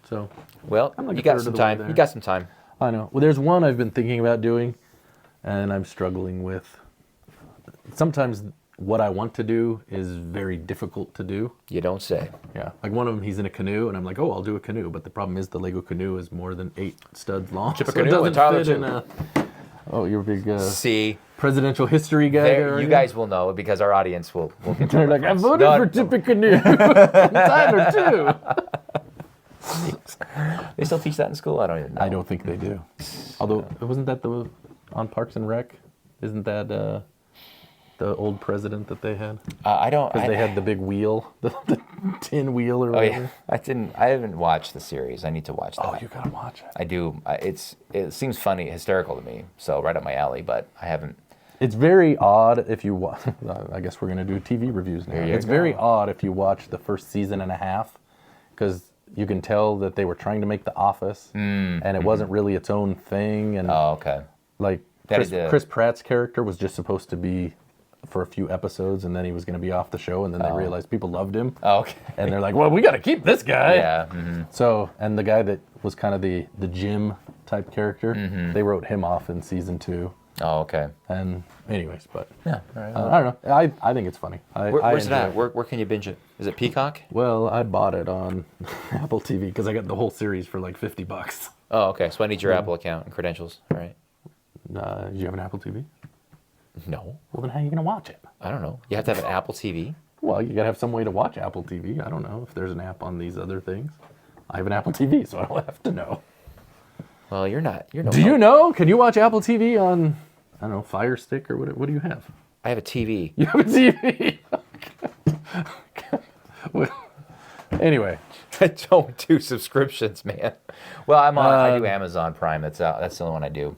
S1: So
S2: Well,
S1: I'm like
S2: you
S1: a
S2: got
S1: third
S2: some
S1: of the way
S2: time.
S1: there.
S2: You got some time.
S1: I know. Well, there's one I've been thinking about doing, and I'm struggling with. Sometimes what I want to do is very difficult to do.
S2: You don't say.
S1: Yeah, like one of them, he's in a canoe, and I'm like, oh, I'll do a canoe. But the problem is the Lego canoe is more than 8 studs long.
S2: Chip a
S1: so it
S2: canoe
S1: doesn't
S2: and Tyler
S1: fit
S2: too.
S1: in a. Oh, you're a big
S2: See,
S1: presidential history guy.
S2: there,
S1: are
S2: you guys will know because our audience will get
S1: They're
S2: to
S1: like, I
S2: reference.
S1: voted
S2: No,
S1: for Chip a canoe. Tyler too.
S2: They still teach that in school? I don't even know.
S1: I don't think they do. Although, wasn't that on Parks and Rec? Isn't that the old president that they had?
S2: I don't.
S1: Because they had the big wheel, the tin wheel or
S2: Oh
S1: whatever.
S2: yeah, I haven't watched the series. I need to watch that.
S1: Oh, you gotta watch it.
S2: I do. It seems funny, hysterical to me. So right up my alley. But I haven't.
S1: It's very odd if you I guess we're going to do TV reviews now. It's very odd if you watch the first season and a half, because you can tell that they were trying to make The Office, and it wasn't really its own thing. And like Chris Pratt's character was just supposed to be for a few episodes, and then he was going to be off the show, and then they realized people loved him. And they're like, well, we got to keep this guy. So, and the guy that was kind of the Jim type character, they wrote him off in season 2. And anyways, but
S2: I
S1: don't know. I think it's funny.
S2: Where's it at? Where can you binge it? Is it Peacock?
S1: Well, I bought it on Apple TV because I got the whole series for like $50.
S2: Oh, okay. So I need your Apple account and credentials. All right.
S1: Do you have an Apple TV?
S2: No.
S1: Well, then how are you going to watch it?
S2: I don't know. You have to have an Apple TV?
S1: Well, you got to have some way to watch Apple TV. I don't know if there's an app on these other things. I have an Apple TV, so I don't have to know.
S2: Well, you're no.
S1: Do you know? Can you watch Apple TV on, I don't know, Fire Stick or what do you have?
S2: I have a TV.
S1: You have a TV? Well, anyway.
S2: I don't do subscriptions, man. Well, I do Amazon Prime. That's the only one I do.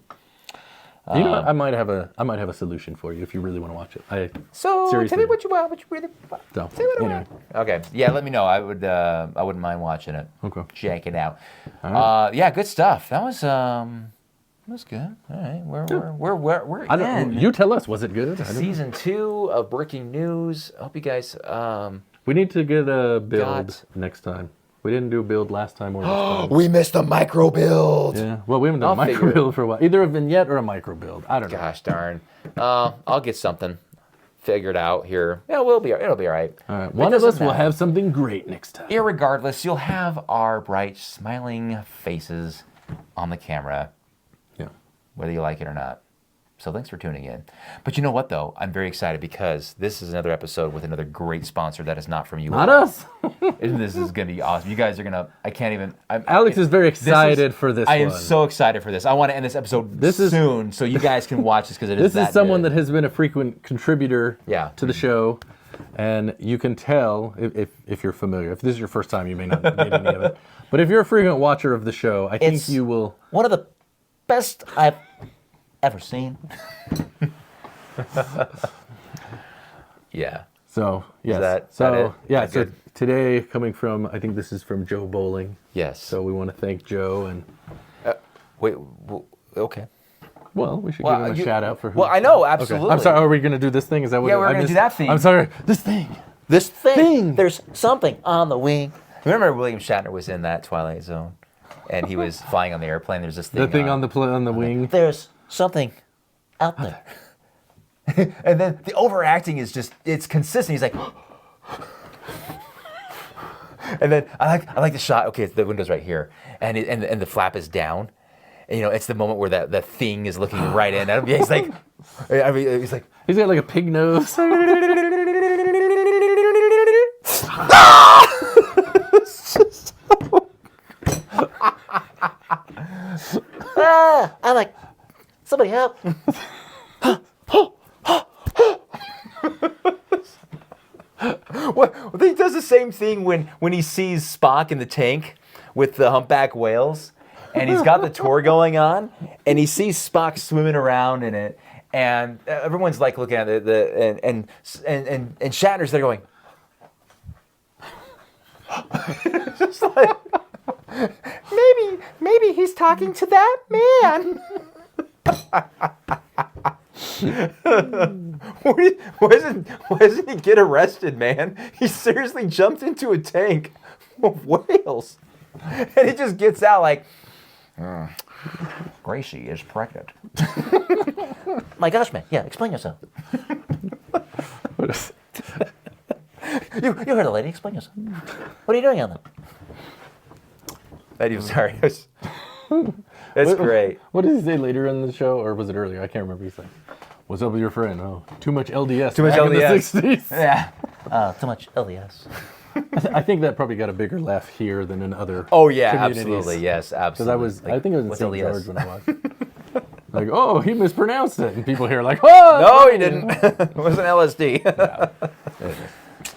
S1: You know what? I might have a solution for you if you really want to watch it.
S2: Tell me what you want. What you really want.
S1: So,
S2: Say what I want. Okay. Yeah, let me know. I wouldn't mind watching it.
S1: Okay.
S2: Check it out.
S1: All right.
S2: Yeah, good stuff. That was good. All right. We're in.
S1: You tell us. Was it good?
S2: Season 2 of Breaking News. I hope you guys.
S1: We need to get a build next time. We didn't do a build last time or this time.
S2: We missed a micro build.
S1: Yeah. Well, we haven't done a micro build for a while. Either a vignette or a micro build. I don't know.
S2: Gosh darn. I'll get something figured out here. Yeah, it'll be all right.
S1: All right. One of us will have something great next time.
S2: Irregardless, you'll have our bright, smiling faces on the camera.
S1: Yeah. Whether
S2: you like it or not. So thanks for tuning in. But you know what, though? I'm very excited because this is another episode with another great sponsor that is not from you.
S1: Not us.
S2: This is going to be awesome. You guys are going to... I can't even...
S1: Alex is very excited for this one.
S2: I am so excited for this. I want to end this episode soon so you guys can watch this because it is
S1: This is someone that has been a frequent contributor to the show. And you can tell, if you're familiar, if this is your first time, you may not have made any of it. But if you're a frequent watcher of the show, I think you will...
S2: One of the best I've ever seen. Yeah.
S1: So, yes. So today, coming from, I think this is from Joe Bowling.
S2: Yes.
S1: So we want to thank Joe and...
S2: okay.
S1: Well, we should give him a shout out for who.
S2: Well, I know, absolutely.
S1: Okay. I'm sorry, are we going to do this thing? Is that what
S2: we're going to do that thing.
S1: I'm sorry, this thing.
S2: This thing. There's something on the wing. Remember William Shatner was in that Twilight Zone? And he was flying on the airplane. There's this thing.
S1: The thing on the wing.
S2: There's something out there. And then the overacting is just, it's consistent. He's like, and then I like the shot. Okay, the window's right here, and the flap is down. And, it's the moment where that thing is looking right in at him. Yeah, he's like,
S1: he's got like a pig nose.
S2: I'm like, somebody help. What he does the same thing when he sees Spock in the tank with the humpback whales, and he's got the tour going on, and he sees Spock swimming around in it, and everyone's like looking at it, and Shatner's there going, just like, maybe he's talking to that man. Why doesn't he get arrested, man? He seriously jumped into a tank of whales, and he just gets out like, Gracie is pregnant. My gosh, man! Yeah, explain yourself. You heard the lady. Explain yourself. What are you doing on that? I'm sorry. That's great.
S1: What did he say later in the show, or was it earlier? I can't remember. He's like, "What's up with your friend? Oh, too much LDS.
S2: Too much LDS.
S1: In the 60s.
S2: Yeah. Too much LDS.
S1: I think that probably got a bigger laugh here than in other.
S2: Oh yeah,
S1: communities.
S2: absolutely. Yes, absolutely.
S1: Because I think it was in St. George when I watched. Like, oh, he mispronounced it, and people here are like, oh,
S2: no, he didn't. It wasn't LSD.
S1: Yeah.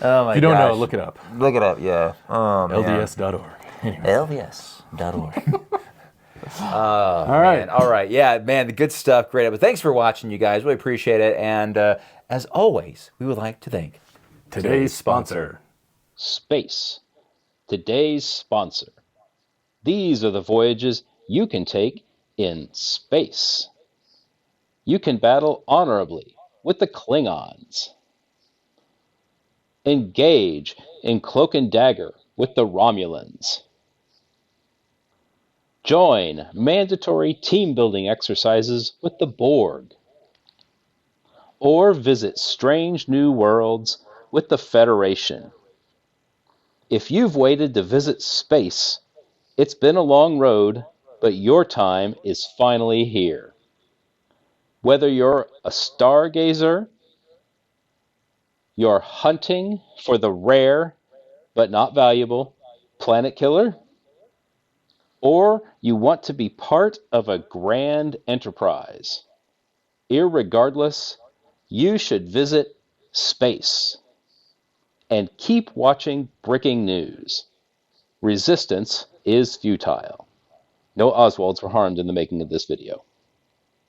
S2: Oh my!
S1: If you don't know, look it up.
S2: Look it up. Yeah.
S1: LDS.org.
S2: Anyway. LDS.org. All
S1: right.
S2: All right. Yeah, man, the good stuff. Great. But thanks for watching, you guys. Really appreciate it. And as always, we would like to thank
S1: Today's sponsor.
S3: Space, today's sponsor. These are the voyages you can take in space. You can battle honorably with the Klingons. Engage in cloak and dagger with the Romulans. Join mandatory team-building exercises with the Borg. Or visit strange new worlds with the Federation. If you've waited to visit space, it's been a long road, but your time is finally here. Whether you're a stargazer, you're hunting for the rare but not valuable planet killer, or you want to be part of a grand enterprise, irregardless, you should visit space. And keep watching breaking news. Resistance is futile. No Oswalds were harmed in the making of this video.